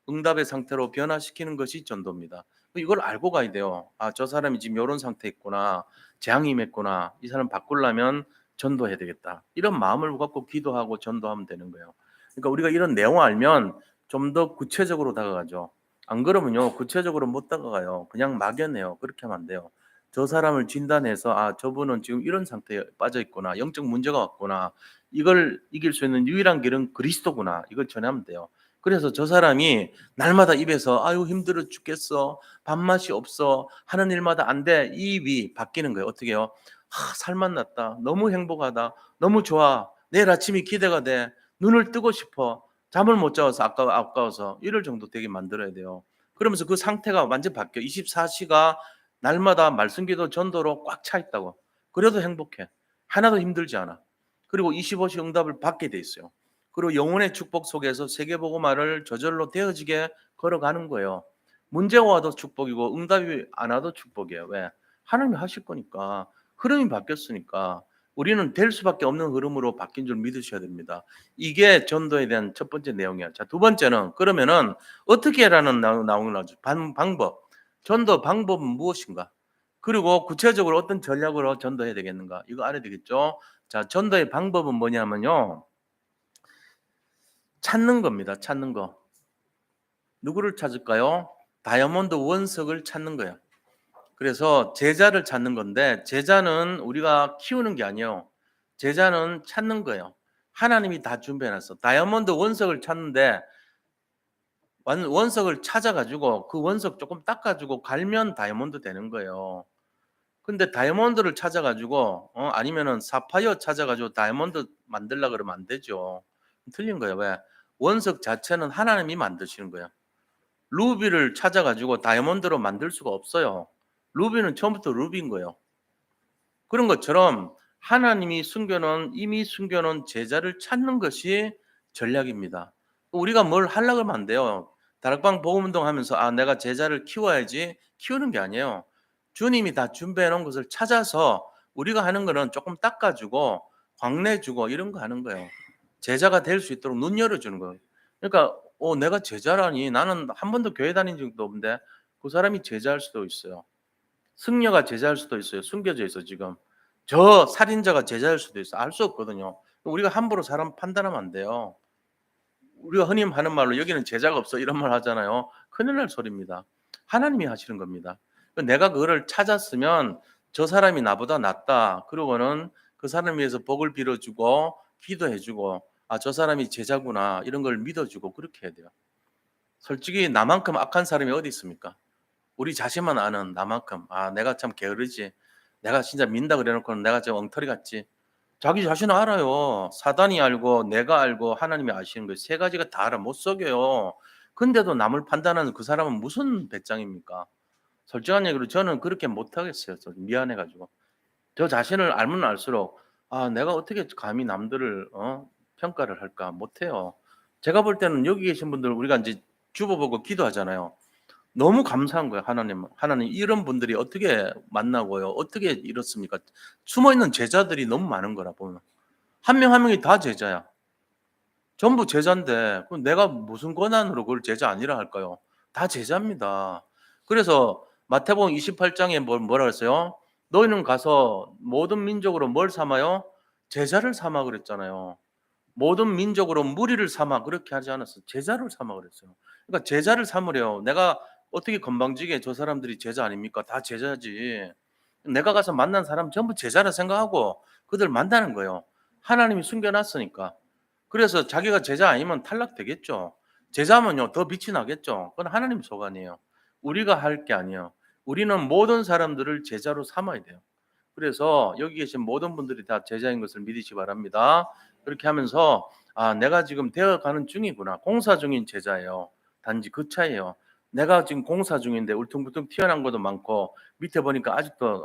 응답의 상태로 변화시키는 것이 전도입니다. 이걸 알고 가야 돼요. 아, 저 사람이 지금 이런 상태에 있구나. 재앙이 임했구나. 이 사람 바꾸려면 전도해야 되겠다. 이런 마음을 갖고 기도하고 전도하면 되는 거예요. 그러니까 우리가 이런 내용을 알면 좀 더 구체적으로 다가가죠. 안 그러면요, 구체적으로 못 다가가요. 그냥 막연해요. 그렇게 하면 안 돼요. 저 사람을 진단해서 '아 저분은 지금 이런 상태에 빠져 있구나. 영적 문제가 왔구나. 이걸 이길 수 있는 유일한 길은 그리스도구나.' 이걸 전하면 돼요. 그래서 저 사람이 날마다 입에서 "아유 힘들어 죽겠어. 밥맛이 없어. 하는 일마다 안 돼." 입이 바뀌는 거예요. 어떻게 해요? 살맛 났다. 너무 행복하다. 너무 좋아. 내일 아침이 기대가 돼. 눈을 뜨고 싶어. 잠을 못 자서 아까워서." 이럴 정도 되게 만들어야 돼요. 그러면서 그 상태가 완전 바뀌어. 24시가 날마다 말씀기도 전도로 꽉 차 있다고. 그래도 행복해. 하나도 힘들지 않아. 그리고 25시 응답을 받게 돼 있어요. 그리고 영혼의 축복 속에서 세계복음화를 저절로 되어지게 걸어가는 거예요. 문제가 와도 축복이고 응답이 안 와도 축복이에요. 왜? 하나님이 하실 거니까. 흐름이 바뀌었으니까. 우리는 될 수밖에 없는 흐름으로 바뀐 줄 믿으셔야 됩니다. 이게 전도에 대한 첫 번째 내용이에요. 자, 두 번째는 그러면은 어떻게 하라는 나오는 거죠. 방법. 전도 방법은 무엇인가? 그리고 구체적으로 어떤 전략으로 전도해야 되겠는가? 이거 알아야 되겠죠? 자, 전도의 방법은 뭐냐면요. 찾는 겁니다. 찾는 거. 누구를 찾을까요? 다이아몬드 원석을 찾는 거예요. 그래서 제자를 찾는 건데 제자는 우리가 키우는 게 아니에요. 제자는 찾는 거예요. 하나님이 다 준비해 놨어. 다이아몬드 원석을 찾는데 원석을 찾아 가지고 그 원석 조금 닦아 주고 갈면 다이아몬드 되는 거예요. 근데 다이아몬드를 찾아 가지고 아니면은 사파이어 찾아 가지고 다이아몬드 만들려 그러면 안 되죠. 틀린 거예요. 왜? 원석 자체는 하나님이 만드시는 거예요. 루비를 찾아 가지고 다이아몬드로 만들 수가 없어요. 루비는 처음부터 루비인 거예요. 그런 것처럼 하나님이 이미 숨겨 놓은 제자를 찾는 것이 전략입니다. 우리가 뭘 하려고 하면 안 돼요. 다락방 복음 운동하면서 '아 내가 제자를 키워야지.' 키우는 게 아니에요. 주님이 다 준비해 놓은 것을 찾아서 우리가 하는 거는 조금 닦아 주고 광내 주고 이런 거 하는 거예요. 제자가 될 수 있도록 눈 열어 주는 거예요. 그러니까 내가 제자라니 나는 한 번도 교회 다닌 적도 없는데 그 사람이 제자일 수도 있어요. 승려가 제자일 수도 있어요. 숨겨져 있어 지금. 저 살인자가 제자일 수도 있어. 알 수 없거든요. 우리가 함부로 사람 판단하면 안 돼요. 우리가 흔히 하는 말로 "여기는 제자가 없어." 이런 말 하잖아요. 큰일 날 소리입니다. 하나님이 하시는 겁니다. 내가 그거를 찾았으면 '저 사람이 나보다 낫다.' 그러고는 그 사람을 위해서 복을 빌어 주고 기도해 주고 '아 저 사람이 제자구나.' 이런 걸 믿어 주고 그렇게 해야 돼요. 솔직히 나만큼 악한 사람이 어디 있습니까? 우리 자신만 아는 나만큼 '아 내가 참 게으르지. 내가 진짜 민다 그래 놓고는 내가 좀 엉터리 같지.' 자기 자신은 알아요. 사단이 알고 내가 알고 하나님이 아시는 거예요. 세 가지가 다 알아. 못 속여요. 근데도 남을 판단하는 그 사람은 무슨 배짱입니까? 솔직한 얘기로 저는 그렇게 못 하겠어요. 저 미안해 가지고. 저 자신을 알면 알수록 '아 내가 어떻게 감히 남들을 평가를 할까?' 못 해요. 제가 볼 때는 여기 계신 분들 우리가 인제 주보 보고 기도하잖아요. 너무 감사한 거예요 하나님은. 하나님 이런 분들이 어떻게 만나고요. 어떻게 이렇습니까? 숨어 있는 제자들이 너무 많은 거라 보면. 한 명 한 명이 다 제자야. 전부 제자인데 그럼 내가 무슨 권한으로 그걸 제자 아니라 할까요? 다 제자입니다. 그래서 마태복음 28 장에 뭐라 그랬어요? "너희는 가서 모든 민족으로 뭘 삼아요? 제자를 삼아." 그랬잖아요. "모든 민족으로 무리를 삼아." 그렇게 하지 않았어요. 제자를 삼아 그랬어요. 그러니까 제자를 삼으래요. 내가 어떻게 건방지게 저 사람들이 제자 아닙니까? 다 제자지. 내가 가서 만난 사람 전부 제자라 생각하고 그들 만나는 거예요. 하나님이 숨겨 놨으니까. 그래서 자기가 제자 아니면 탈락되겠죠. 제자면요 더 빛이 나겠죠. 그건 하나님 소관이에요. 우리가 할 게 아니에요. 우리는 모든 사람들을 제자로 삼아야 돼요. 그래서 여기 계신 모든 분들이 다 제자인 것을 믿으시기 바랍니다. 그렇게 하면서 '아 내가 지금 되어가는 중이구나. 공사 중인 제자예요.' 단지 그 차이예요. 내가 지금 공사 중인데 울퉁불퉁 튀어나온 것도 많고 밑에 보니까 아직도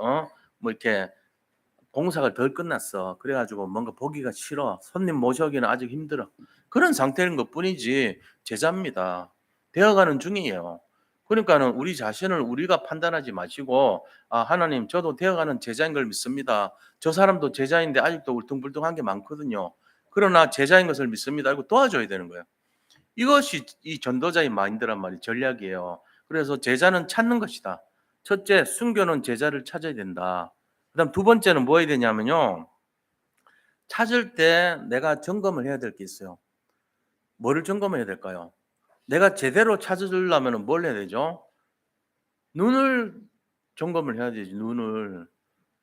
뭐 이렇게 공사가 덜 끝났어. 그래 가지고 뭔가 보기가 싫어. 손님 모셔오기는 아직 힘들어. 그런 상태인 것뿐이지 제자입니다. 되어가는 중이에요. 그러니까는 우리 자신을 우리가 판단하지 마시고 '아 하나님 저도 되어가는 제자인 걸 믿습니다. 저 사람도 제자인데 아직도 울퉁불퉁한 게 많거든요. 그러나 제자인 것을 믿습니다.' 이거 도와줘야 되는 거예요. 이것이 이 전도자의 마인드란 말이 전략이에요. 그래서 제자는 찾는 것이다. 첫째, 숨겨 놓은 제자를 찾아야 된다. 그다음 두 번째는 뭐 해야 되냐면요. 찾을 때 내가 점검을 해야 될 게 있어요. 뭐를 점검해야 될까요? 내가 제대로 찾으려면은 뭘 해야 되죠? 눈을 점검을 해야 되지 눈을.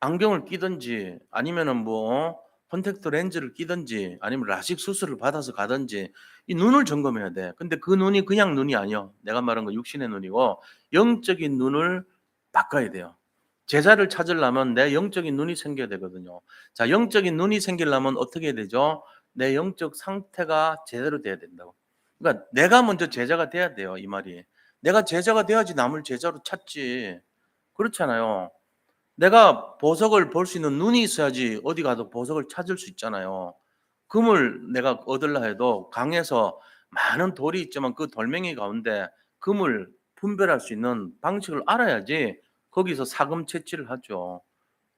안경을 끼든지 아니면은 뭐 콘택트 렌즈를 끼든지 아니면 라식 수술을 받아서 가든지 이 눈을 점검해야 돼. 근데 그 눈이 그냥 눈이 아니야. 내가 말한 건 육신의 눈이고 영적인 눈을 바꿔야 돼요. 제자를 찾으려면 내 영적인 눈이 생겨야 되거든요. 자, 영적인 눈이 생기려면 어떻게 해야 되죠? 내 영적 상태가 제대로 돼야 된다고. 그러니까 내가 먼저 제자가 돼야 돼요, 이 말이. 내가 제자가 돼야지 남을 제자로 찾지. 그렇잖아요. 내가 보석을 볼 수 있는 눈이 있어야지 어디 가도 보석을 찾을 수 있잖아요. 금을 내가 얻으려 해도 강에서 많은 돌이 있지만 그 돌멩이 가운데 금을 분별할 수 있는 방식을 알아야지 거기서 사금 채취를 하죠.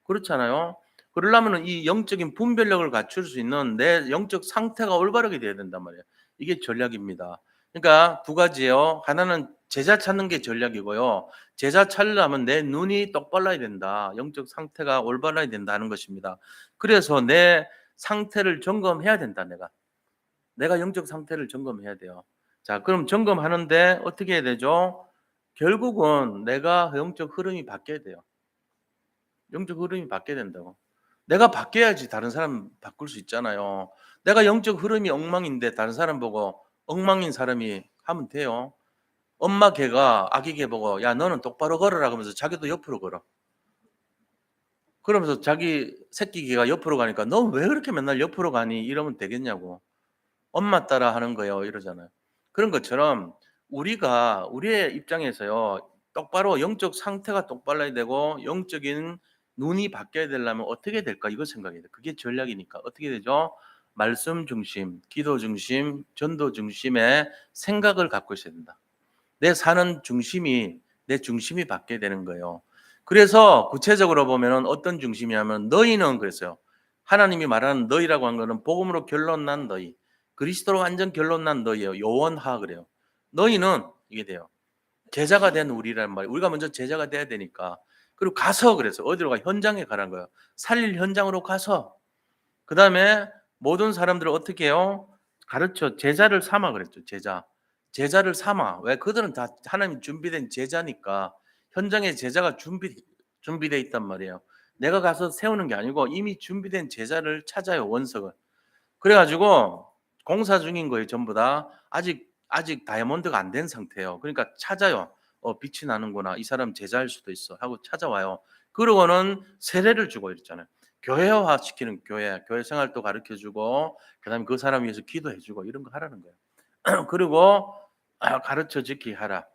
그렇잖아요. 그러려면은 이 영적인 분별력을 갖출 수 있는 내 영적 상태가 올바르게 돼야 된단 말이에요. 이게 전략입니다. 그러니까 두 가지예요. 하나는 제자 찾는 게 전략이고요. 제자 찾으려면 내 눈이 똑발라야 된다. 영적 상태가 올바라야 된다는 것입니다. 그래서 내 상태를 점검해야 된다, 내가. 내가 영적 상태를 점검해야 돼요. 자, 그럼 점검하는데 어떻게 해야 되죠? 결국은 내가 영적 흐름이 바뀌어야 돼요. 영적 흐름이 바뀌어야 된다고. 내가 바뀌어야지 다른 사람 바꿀 수 있잖아요. 내가 영적 흐름이 엉망인데 다른 사람 보고 엉망인 사람이 하면 돼요. 엄마 개가 아기 개 보고 야 너는 똑바로 걸어라 그러면서 자기도 옆으로 걸어. 그러면서 자기 새끼 개가 옆으로 가니까 너 왜 그렇게 맨날 옆으로 가니? 이러면 되겠냐고. 엄마 따라 하는 거예요. 이러잖아요. 그런 것처럼 우리가 우리의 입장에서요. 똑바로 영적 상태가 똑발라야 되고 영적인 눈이 바뀌어야 되려면 어떻게 될까? 이거 생각해야 돼. 그게 전략이니까. 어떻게 되죠? 말씀 중심, 기도 중심, 전도 중심의 생각을 갖고 있어야 된다. 내 사는 중심이 내 중심이 바뀌어야 되는 거예요. 그래서 구체적으로 보면은 어떤 중심이냐면 너희는 그랬어요. 하나님이 말하는 너희라고 한 거는 복음으로 결론난 너희. 그리스도로 완전 결론난 너희예요. 요원하 그래요. 너희는 이게 돼요. 제자가 된 우리란 말이에요. 우리가 먼저 제자가 돼야 되니까. 그리고 가서 그래서 어디로 가? 현장에 가라는 거예요. 살릴 현장으로 가서 그다음에 모든 사람들을 어떻게 해요? 가르쳐 제자를 삼아 그랬죠. 제자. 제자를 삼아. 왜? 그들은 다 하나님 준비된 제자니까 현장에 제자가 준비돼 있단 말이에요. 내가 가서 세우는 게 아니고 이미 준비된 제자를 찾아요, 원석을. 그래 가지고 공사 중인 거예요, 전부 다. 아직 다이아몬드가 안 된 상태예요. 그러니까 찾아요. 빛이 나는구나. 이 사람 제자일 수도 있어 하고 찾아와요. 그러고는 세례를 주고 이랬잖아요. 교회화 시키는 교회 생활도 가르쳐 주고 그다음에 그 사람 위해서 기도해 주고 이런 거 하라는 거예요. 그리고 가르쳐 지키게 하라.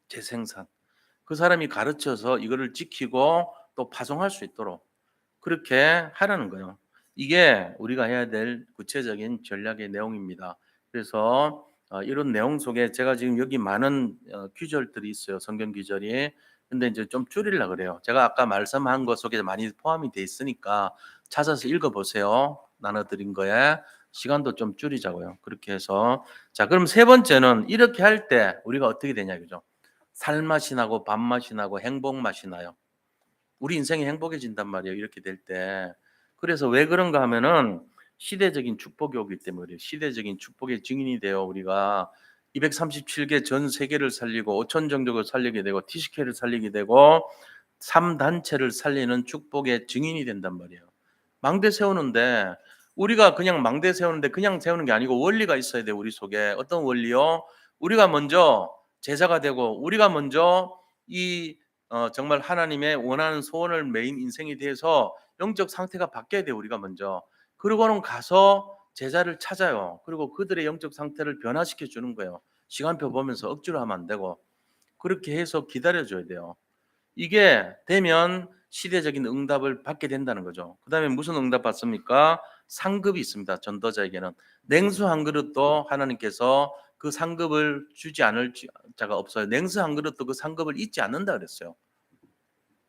재생산. 그 사람이 가르쳐서 이거를 지키고 또 파송할 수 있도록 그렇게 하라는 거예요. 이게 우리가 해야 될 구체적인 전략의 내용입니다. 그래서 이런 내용 속에 제가 지금 여기 많은 귀절들이 있어요. 성경 귀절이. 근데 이제 좀 줄이려고 그래요. 제가 아까 말씀한 것 속에 많이 포함이 돼 있으니까 찾아서 읽어 보세요. 나눠 드린 거에 시간도 좀 줄이자고요. 그렇게 해서 자, 그럼 세 번째는 이렇게 할 때 우리가 어떻게 되냐 그죠? 살맛이 나고 밥맛이 나고 행복 맛이 나요. 우리 인생이 행복해진단 말이에요. 이렇게 될 때. 그래서 왜 그런가 하면은 시대적인 축복이 오기 때문에 그래요. 시대적인 축복의 증인이 돼요. 우리가 237개 전 세계를 살리고 5천 종족을 살리게 되고 TCK를 살리게 되고 3단체를 살리는 축복의 증인이 된단 말이에요. 망대 세우는데 우리가 그냥 망대 세우는데 그냥 세우는 게 아니고 원리가 있어야 돼요. 우리 속에. 어떤 원리요? 우리가 먼저 제자가 되고 우리가 먼저 이 정말 하나님의 원하는 소원을 메인 인생이 돼서 영적 상태가 바뀌어야 돼요. 우리가 먼저. 그러고는 가서 제자를 찾아요. 그리고 그들의 영적 상태를 변화시켜 주는 거예요. 시간표 보면서 억지로 하면 안 되고 그렇게 해서 기다려 줘야 돼요. 이게 되면 시대적인 응답을 받게 된다는 거죠. 그다음에 무슨 응답 받습니까? 상급이 있습니다. 전도자에게는 냉수 한 그릇도 하나님께서 그 상급을 주지 않을 자가 없어요. 냉수 한 그릇도 그 상급을 잊지 않는다 그랬어요.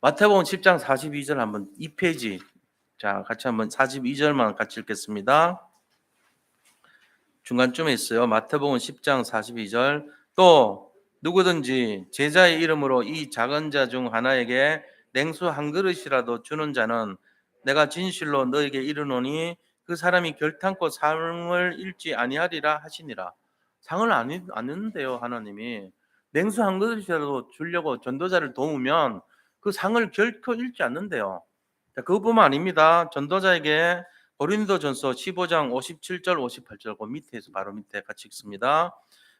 마태복음 10장 42절 한번 2페이지 자 같이 한번 42절만 같이 읽겠습니다. 중간쯤에 있어요. 마태복음 10장 42절 또 누구든지 제자의 이름으로 이 작은 자 중 하나에게 냉수 한 그릇이라도 주는 자는 내가 진실로 너에게 이르노니 그 사람이 결탄코 상을 잃지 아니하리라 하시니라. 상을 안 잃는데요 하나님이. 냉수 한 그릇이라도 주려고 전도자를 도우면 그 상을 결코 잃지 않는데요. 자, 그것뿐만 아닙니다. 전도자에게 고린도전서 15장 57절 58절 그 밑에서 바로 밑에 같이 읽습니다.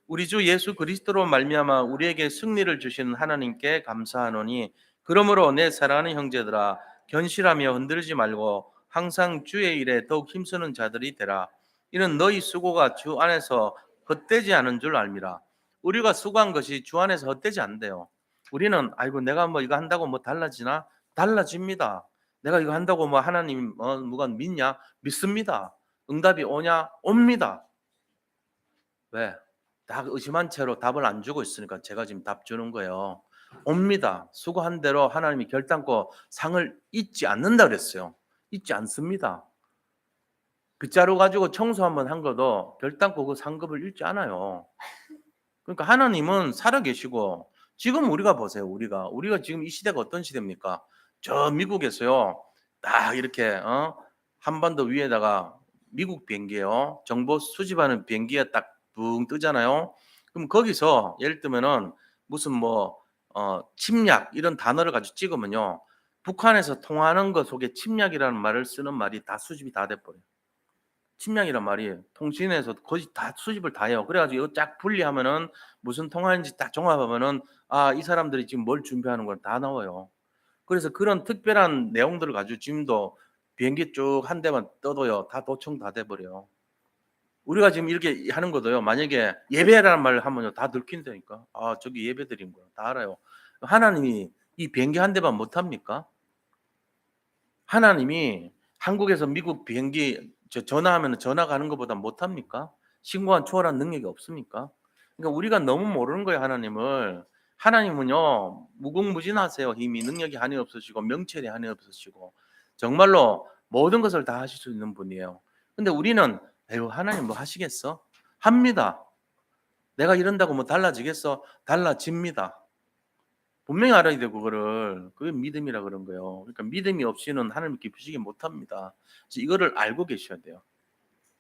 우리 주 예수 그리스도로 말미암아 우리에게 승리를 주시는 하나님께 감사하노니 그러므로 내 사랑하는 형제들아 견실하며 흔들지 말고 항상 주의 일에 더욱 힘쓰는 자들이 되라. 이는 너희 수고가 주 안에서 헛되지 않은 줄 알미라. 우리가 수고한 것이 주 안에서 헛되지 않대요. 우리는 아이고 내가 뭐 이거 한다고 뭐 달라지나? 달라집니다. 내가 이거 한다고 뭐 하나님 누가 믿냐? 믿습니다. 응답이 오냐? 옵니다. 왜? 다 의심한 채로 답을 안 주고 있으니까 제가 지금 답 주는 거예요. 옵니다. 수고한 대로 하나님이 결단코 상을 잊지 않는다 그랬어요. 잊지 않습니다. 빗자루 가지고 청소 한번 한 것도 결단코 그 상급을 잃지 않아요. 그러니까 하나님은 살아계시고 지금 우리가 보세요. 우리가 지금 이 시대가 어떤 시대입니까? 저 미국에서요. 딱 이렇게 한반도 위에다가 미국 비행기예요. 정보 수집하는 비행기가 딱 붕 뜨잖아요. 그럼 거기서 예를 들면은 무슨 뭐 침략 이런 단어를 가지고 찍으면요. 북한에서 통하는 것 속에 침략이라는 말을 쓰는 말이 다 수집이 다 돼버려요. 침략이란 말이 통신에서 거의 다 수집을 다 해요. 그래가지고 이거 쫙 분리하면은 무슨 통화인지 딱 종합하면은 아, 이 사람들이 지금 뭘 준비하는 걸 다 나와요. 그래서 그런 특별한 내용들을 가지고 지금도 비행기 쭉 한 대만 떠도요. 다 도청 다 돼버려요. 우리가 지금 이렇게 하는 것도요. 만약에 예배라는 말을 하면요. 다 들킨다니까. 아, 저기 예배 드린 거야. 다 알아요. 하나님이 이 비행기 한 대만 못 합니까? 하나님이 한국에서 미국 비행기 전화하면 전화 가는 것보다 못합니까? 신고한 초월한 능력이 없습니까? 그러니까 우리가 너무 모르는 거예요, 하나님을. 하나님은요, 무궁무진하세요. 힘이, 능력이 한이 없으시고, 명철이 한이 없으시고, 정말로 모든 것을 다 하실 수 있는 분이에요. 근데 우리는, 에휴, 하나님 뭐 하시겠어? 합니다. 내가 이런다고 뭐 달라지겠어? 달라집니다. 분명히 알아야 돼요, 그거를. 그게 믿음이라 그런 거예요. 그러니까 믿음이 없이는 하나님 기쁘시게 못합니다. 그래서 이거를 알고 계셔야 돼요.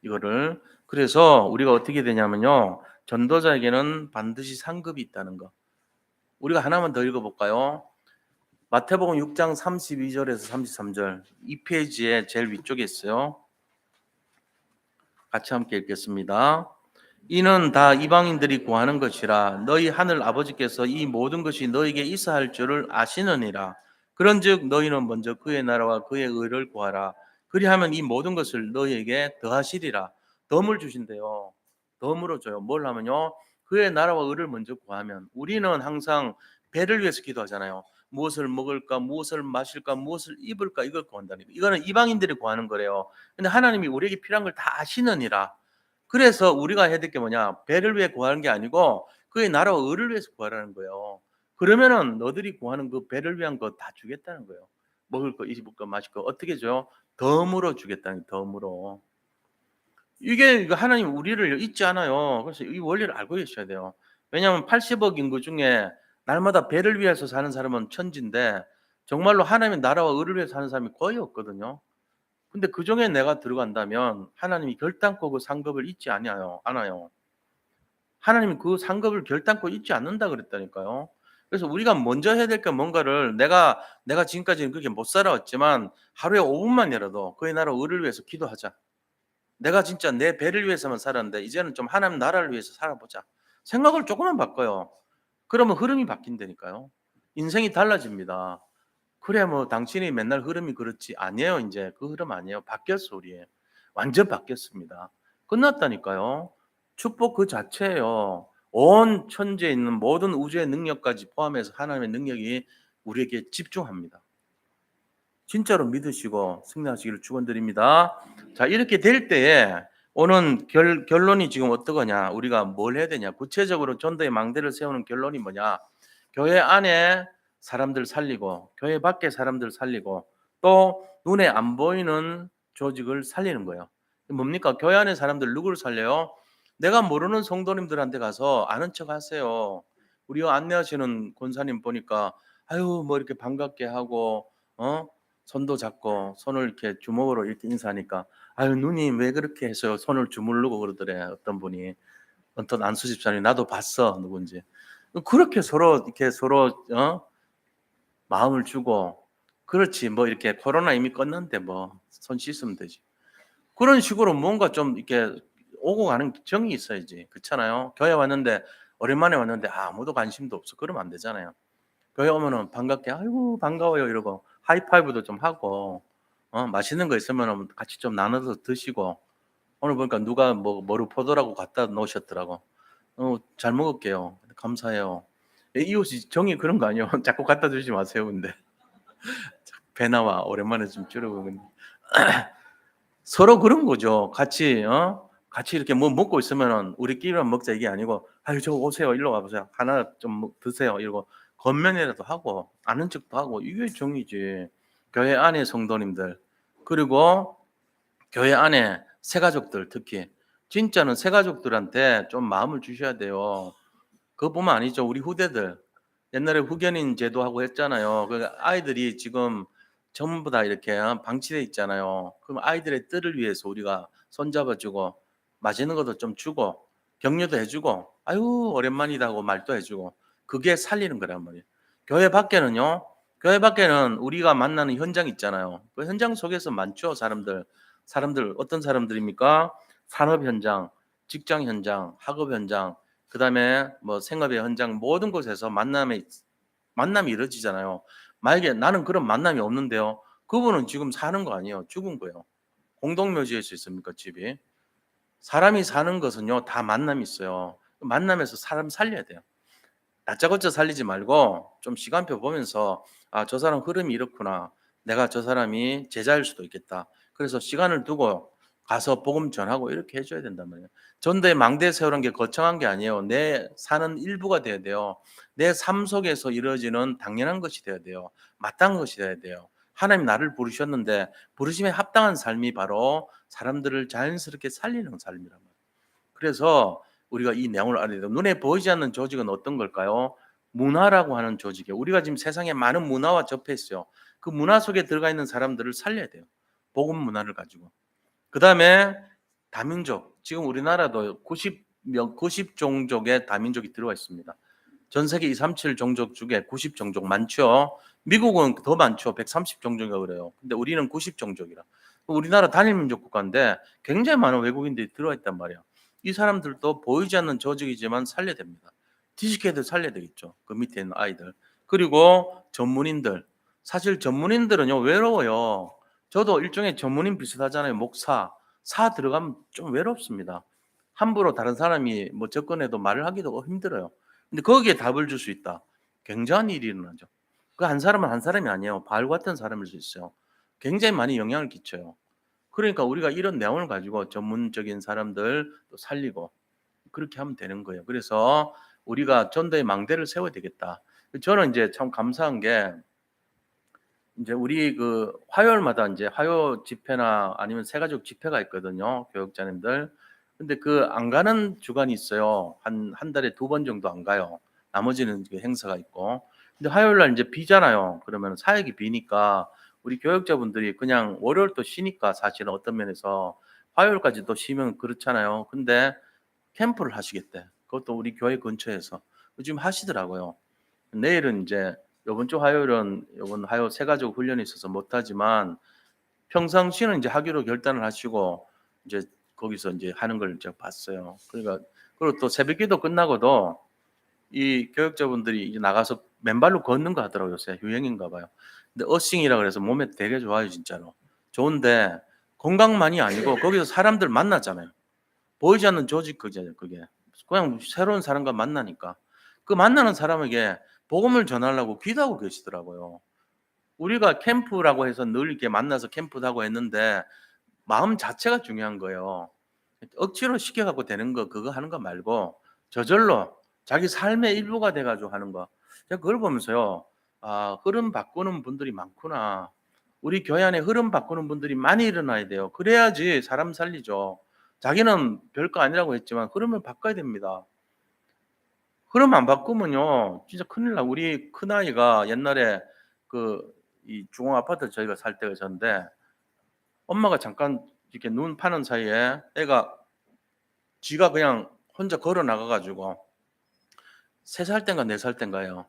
이거를. 그래서 우리가 어떻게 되냐면요. 전도자에게는 반드시 상급이 있다는 거. 우리가 하나만 더 읽어볼까요? 마태복음 6장 32절에서 33절. 이 페이지에 제일 위쪽에 있어요. 같이 함께 읽겠습니다. 이는 다 이방인들이 구하는 것이라 너희 하늘 아버지께서 이 모든 것이 너희에게 있어 할 줄을 아시느니라. 그런즉 너희는 먼저 그의 나라와 그의 의를 구하라. 그리하면 이 모든 것을 너희에게 더하시리라. 덤을 주신대요. 덤으로 줘요. 뭘 하면요? 그의 나라와 의를 먼저 구하면 우리는 항상 배를 위해서 기도하잖아요. 무엇을 먹을까, 무엇을 마실까, 무엇을 입을까 이걸 구한다니까. 이거는 이방인들이 구하는 거래요. 근데 하나님이 우리에게 필요한 걸 다 아시느니라. 그래서 우리가 해야 될 게 뭐냐? 배를 위해 구하는 게 아니고 그의 나라와 의를 위해서 구하라는 거예요. 그러면은 너들이 구하는 그 배를 위한 거 다 주겠다는 거예요. 먹을 거, 입을 거, 마실 거 어떻게 줘요? 덤으로 주겠다는 덤으로. 이게 하나님 우리를 잊지 않아요. 그래서 이 원리를 알고 계셔야 돼요. 왜냐하면 80억 인구 중에 날마다 배를 위해서 사는 사람은 천지인데 정말로 하나님의 나라와 의를 위해서 사는 사람이 거의 없거든요. 근데 그중에 내가 들어간다면 하나님이 결단코 그 상급을 잊지 않아요. 하나님이 그 상급을 결단코 잊지 않는다 그랬다니까요. 그래서 우리가 먼저 해야 될 게 뭔가를 내가 지금까지는 그렇게 못 살아왔지만 하루에 5분만이라도 그의 나라 의를 위해서 기도하자. 내가 진짜 내 배를 위해서만 살았는데 이제는 좀 하나님 나라를 위해서 살아보자. 생각을 조금만 바꿔요. 그러면 흐름이 바뀐다니까요. 인생이 달라집니다. 그래 뭐 당신이 맨날 흐름이 그렇지 아니에요. 이제 그 흐름 아니에요. 바뀌었어 우리. 완전 바뀌었습니다. 끝났다니까요. 축복 그 자체예요. 온 천지에 있는 모든 우주의 능력까지 포함해서 하나님의 능력이 우리에게 집중합니다. 진짜로 믿으시고 승리하시기를 축원드립니다. 자, 이렇게 될 때에 오는 결론이 지금 어떠거냐? 우리가 뭘 해야 되냐? 구체적으로 전도의 망대를 세우는 결론이 뭐냐? 교회 안에 사람들 살리고 교회 밖에 사람들 살리고 또 눈에 안 보이는 조직을 살리는 거예요. 뭡니까? 교회 안에 사람들 누구를 살려요? 내가 모르는 성도님들한테 가서 아는 척 하세요. 우리 안내하시는 권사님 보니까 아유 뭐 이렇게 반갑게 하고 손도 잡고 손을 이렇게 주먹으로 이렇게 인사하니까 아유 누님 왜 그렇게 해서 손을 주무르고 그러더래 어떤 분이 어떤 안수 집사님 나도 봤어 누군지 그렇게 서로 이렇게 서로 마음을 주고 그렇지 뭐 이렇게 코로나 이미 끝났는데 뭐 손 씻으면 되지. 그런 식으로 뭔가 좀 이렇게 오고 가는 정이 있어야지. 그렇잖아요. 교회 왔는데 오랜만에 왔는데 아무도 관심도 없어. 그러면 안 되잖아요. 교회 오면은 반갑게 "아이고 반가워요." 이러고 하이파이브도 좀 하고 맛있는 거 있으면은 같이 좀 나눠서 드시고 오늘 보니까 누가 뭐 머루포도라고 갖다 놓으셨더라고. "잘 먹을게요. 감사해요." 이웃이 정이 그런 거 아니에요. 자꾸 갖다 주지 마세요 근데. 배나와 오랜만에 좀 줄여보면 서로 그런 거죠. 같이 이렇게 뭐 먹고 있으면은 "우리끼리만 먹자." 이게 아니고 "아유 저 오세요. 일로 와 보세요. 하나 좀 뭐 드세요." 이러고 겉면이라도 하고 아는 척도 하고 이게 정이지. 교회 안의 성도님들 그리고 교회 안에 새가족들 특히 진짜는 새가족들한테 좀 마음을 주셔야 돼요. 그것뿐만 아니죠. 우리 후대들 옛날에 후견인 제도하고 했잖아요. 그 아이들이 지금 전부 다 이렇게 방치돼 있잖아요. 그럼 아이들의 뜰을 위해서 우리가 손잡아 주고 맛있는 것도 좀 주고 격려도 해 주고 "아유 오랜만이다." 하고 말도 해 주고 그게 살리는 거란 말이에요. 교회 밖에는요. 교회 밖에는 우리가 만나는 현장 있잖아요. 그 현장 속에서 많죠 사람들. 사람들 어떤 사람들입니까? 산업 현장, 직장 현장, 학업 현장 그다음에 뭐 생업의 현장 모든 곳에서 만남이 이루어지잖아요. 만약에 나는 그런 만남이 없는데요. 그분은 지금 사는 거 아니에요. 죽은 거예요. 공동묘지일 수 있습니까 집이? 사람이 사는 것은요 다 만남이 있어요. 만남에서 사람 살려야 돼요. 다짜고짜 살리지 말고 좀 시간표 보면서 '아 저 사람 흐름이 이렇구나. 내가 저 사람이 제자일 수도 있겠다.' 그래서 시간을 두고 가서 복음 전하고 이렇게 해 줘야 된단 말이에요. 전도의 망대 세우는 게 거창한 게 아니에요. 내 사는 일부가 돼야 돼요. 내 삶 속에서 이루어지는 당연한 것이 돼야 돼요. 마땅한 것이 돼야 돼요. 하나님 나를 부르셨는데 부르심에 합당한 삶이 바로 사람들을 자연스럽게 살리는 삶이란 말이에요. 그래서 우리가 이 내용을 알아야 돼요. 눈에 보이지 않는 조직은 어떤 걸까요? 문화라고 하는 조직이에요. 우리가 지금 세상에 많은 문화와 접해 있어요. 그 문화 속에 들어가 있는 사람들을 살려야 돼요. 복음 문화를 가지고. 그다음에 다민족. 지금 우리나라도 90 종족의 다민족이 들어와 있습니다. 전 세계 237 종족 중에 90 종족 많죠. 미국은 더 많죠. 130 종족이라고 그래요. 근데 우리는 90 종족이라. 우리나라 단일민족 국가인데 굉장히 많은 외국인들이 들어와 있단 말이에요. 이 사람들도 보이지 않는 조직이지만 살려야 됩니다. 뒤집개들 살려야 되겠죠. 그 밑에 있는 아이들. 그리고 전문인들. 사실 전문인들은요 외로워요. 저도 일종의 전문인 비슷하잖아요. 목사. 사 들어가면 좀 외롭습니다. 함부로 다른 사람이 뭐 접근해도 말을 하기도 힘들어요. 근데 거기에 답을 줄 수 있다. 굉장한 일이 일어나죠. 그 한 사람은 한 사람이 아니에요. 바울 같은 사람일 수 있어요. 굉장히 많이 영향을 끼쳐요. 그러니까 우리가 이런 내용을 가지고 전문적인 사람들 또 살리고 그렇게 하면 되는 거예요. 그래서 우리가 전도의 망대를 세워야 되겠다. 저는 이제 참 감사한 게 인제 우리 그 화요일마다 인제 화요 집회나 아니면 새가족 집회가 있거든요, 교육자님들. 근데 그 안 가는 주간이 있어요. 한 달에 2번 정도 안 가요. 나머지는 그 행사가 있고. 근데 화요일 날 인제 비잖아요. 그러면 사역이 비니까 우리 교육자분들이 그냥 월요일 또 쉬니까 사실은 어떤 면에서 화요일까지 또 쉬면 그렇잖아요. 근데 캠프를 하시겠대. 그것도 우리 교회 근처에서. 지금 하시더라고요. 내일은 인제 요번 주 화요일은 요번 화요 새가족 훈련이 있어서 못 하지만 평상시에는 인제 하기로 결단을 하시고 이제 거기서 인제 하는 걸 제가 봤어요. 그러니까 그리고 또 새벽기도 끝나고도 이 교육자분들이 이제 나가서 맨발로 걷는 거 하더라고요. 요새 유행인가 봐요. 근데 어싱이라 그래서 몸에 되게 좋아요 진짜로. 좋은데 건강만이 아니고 거기서 사람들 만나잖아요. 보이지 않는 조직 그잖아요 그게. 그냥 새로운 사람과 만나니까. 그 만나는 사람에게 복음을 전하려고 기도하고 계시더라고요. 우리가 캠프라고 해서 늘 이렇게 만나서 캠프도 하고 했는데 마음 자체가 중요한 거예요. 억지로 시켜 갖고 되는 거 그거 하는 거 말고 저절로 자기 삶의 일부가 돼 가지고 하는 거. 제가 그걸 보면서요. '아 흐름 바꾸는 분들이 많구나. 우리 교회 안에 흐름 바꾸는 분들이 많이 일어나야 돼요. 그래야지 사람 살리죠.' 자기는 별거 아니라고 했지만 흐름을 바꿔야 됩니다. 흐름 안 바꾸면요. 진짜 큰일 나 우리 큰아이가 옛날에 그 이 중앙 아파트 저희가 살 때가 있었는데 엄마가 잠깐 이렇게 눈 파는 사이에 애가 지가 그냥 혼자 걸어 나가 가지고 3살 땐가 4살 땐가요.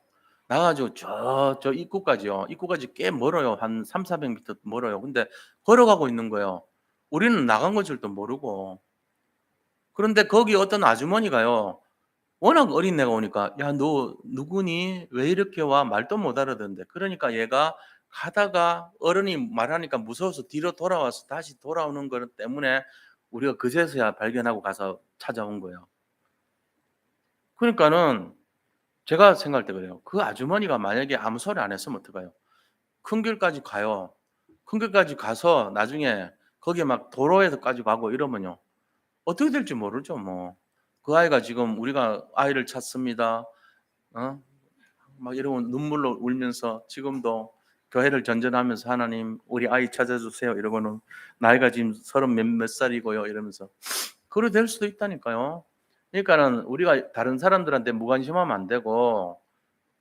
나가지고 저 입구까지요. 입구까지 꽤 멀어요. 한 300-400m 멀어요. 근데 걸어가고 있는 거예요. 우리는 나간 걸 줄도 모르고. 그런데 거기 어떤 아주머니가요. 워낙 어린애가 오니까 "야 너 누구니? 왜 이렇게 와?" 말도 못 알아듣는데 그러니까 얘가 가다가 어른이 말하니까 무서워서 뒤로 돌아와서 다시 돌아오는 것 때문에 우리가 그제서야 발견하고 가서 찾아온 거예요. 그러니까는 제가 생각할 때 그래요. 그 아주머니가 만약에 아무 소리 안 했으면 어떡해요? 큰 길까지 가요. 큰 길까지 가서 나중에 거기에 막 도로에서까지 가고 이러면요. 어떻게 될지 모르죠 뭐. 그 아이가 지금 우리가 아이를 찾습니다. 어? 막 이러고 눈물로 울면서 지금도 교회를 전전하면서 "하나님 우리 아이 찾아 주세요." 이러고는 나이가 지금 30 몇몇 살이고요 이러면서. 그래 될 수도 있다니까요. 그러니까는 우리가 다른 사람들한테 무관심하면 안 되고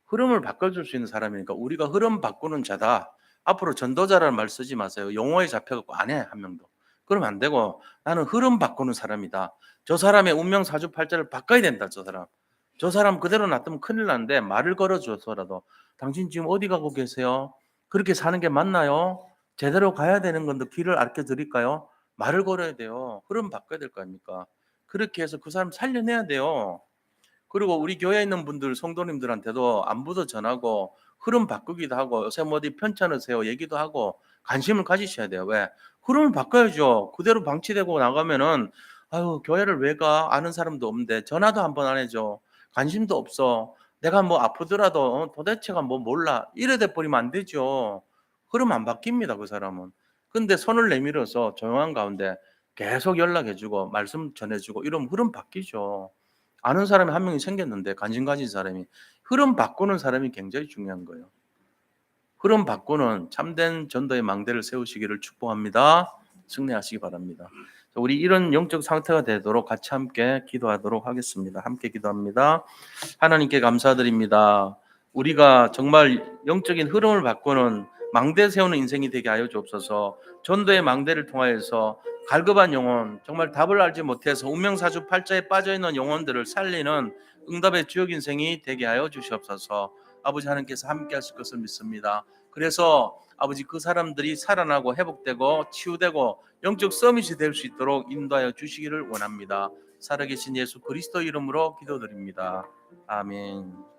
흐름을 바꿔줄 수 있는 사람이니까 우리가 흐름 바꾸는 자다. 앞으로 전도자라는 말 쓰지 마세요. 용어에 잡혀갖고 안 해, 한 명도. 그러면 안 되고 나는 흐름 바꾸는 사람이다. 저 사람의 운명 사주팔자를 바꿔야 된다, 저 사람. 저 사람 그대로 놔두면 큰일 나는데 말을 걸어줘서라도 당신 지금 어디 가고 계세요? 그렇게 사는 게 맞나요? 제대로 가야 되는 건데 길을 알려드릴까요? 말을 걸어야 돼요. 흐름 바꿔야 될 거 아닙니까? 그렇게 해서 그 사람 살려내야 돼요. 그리고 우리 교회에 있는 분들 성도님들한테도 안부도 전하고 흐름 바꾸기도 하고 요새 뭐 어디 편찮으세요 얘기도 하고 관심을 가지셔야 돼요. 왜? 흐름을 바꿔야죠. 그대로 방치되고 나가면은 아유 교회를 왜 가? 아는 사람도 없는데 전화도 한 번 안 해줘. 관심도 없어. 내가 뭐 아프더라도 도대체가 뭐 몰라. 이래 돼 버리면 안 되죠. 흐름 안 바뀝니다, 그 사람은. 근데 손을 내밀어서 조용한 가운데 계속 연락해 주고 말씀 전해 주고 이러면 흐름 바뀌죠. 아는 사람이 한 명이 생겼는데 관심 가진 사람이 흐름 바꾸는 사람이 굉장히 중요한 거예요. 흐름 바꾸는 참된 전도의 망대를 세우시기를 축복합니다. 승리하시기 바랍니다. 우리 이런 영적 상태가 되도록 같이 함께 기도하도록 하겠습니다. 함께 기도합니다. 하나님께 감사드립니다. 우리가 정말 영적인 흐름을 바꾸는 망대 세우는 인생이 되게 하여 주옵소서. 전도의 망대를 통하여서 갈급한 영혼, 정말 답을 알지 못해서 운명사주 팔자에 빠져있는 영혼들을 살리는 응답의 주역 인생이 되게 하여 주시옵소서. 아버지 하나님께서 함께 하실 것을 믿습니다. 그래서 아버지 그 사람들이 살아나고 회복되고 치유되고 영적 서밋이 될 수 있도록 인도하여 주시기를 원합니다. 살아계신 예수 그리스도 이름으로 기도드립니다. 아멘.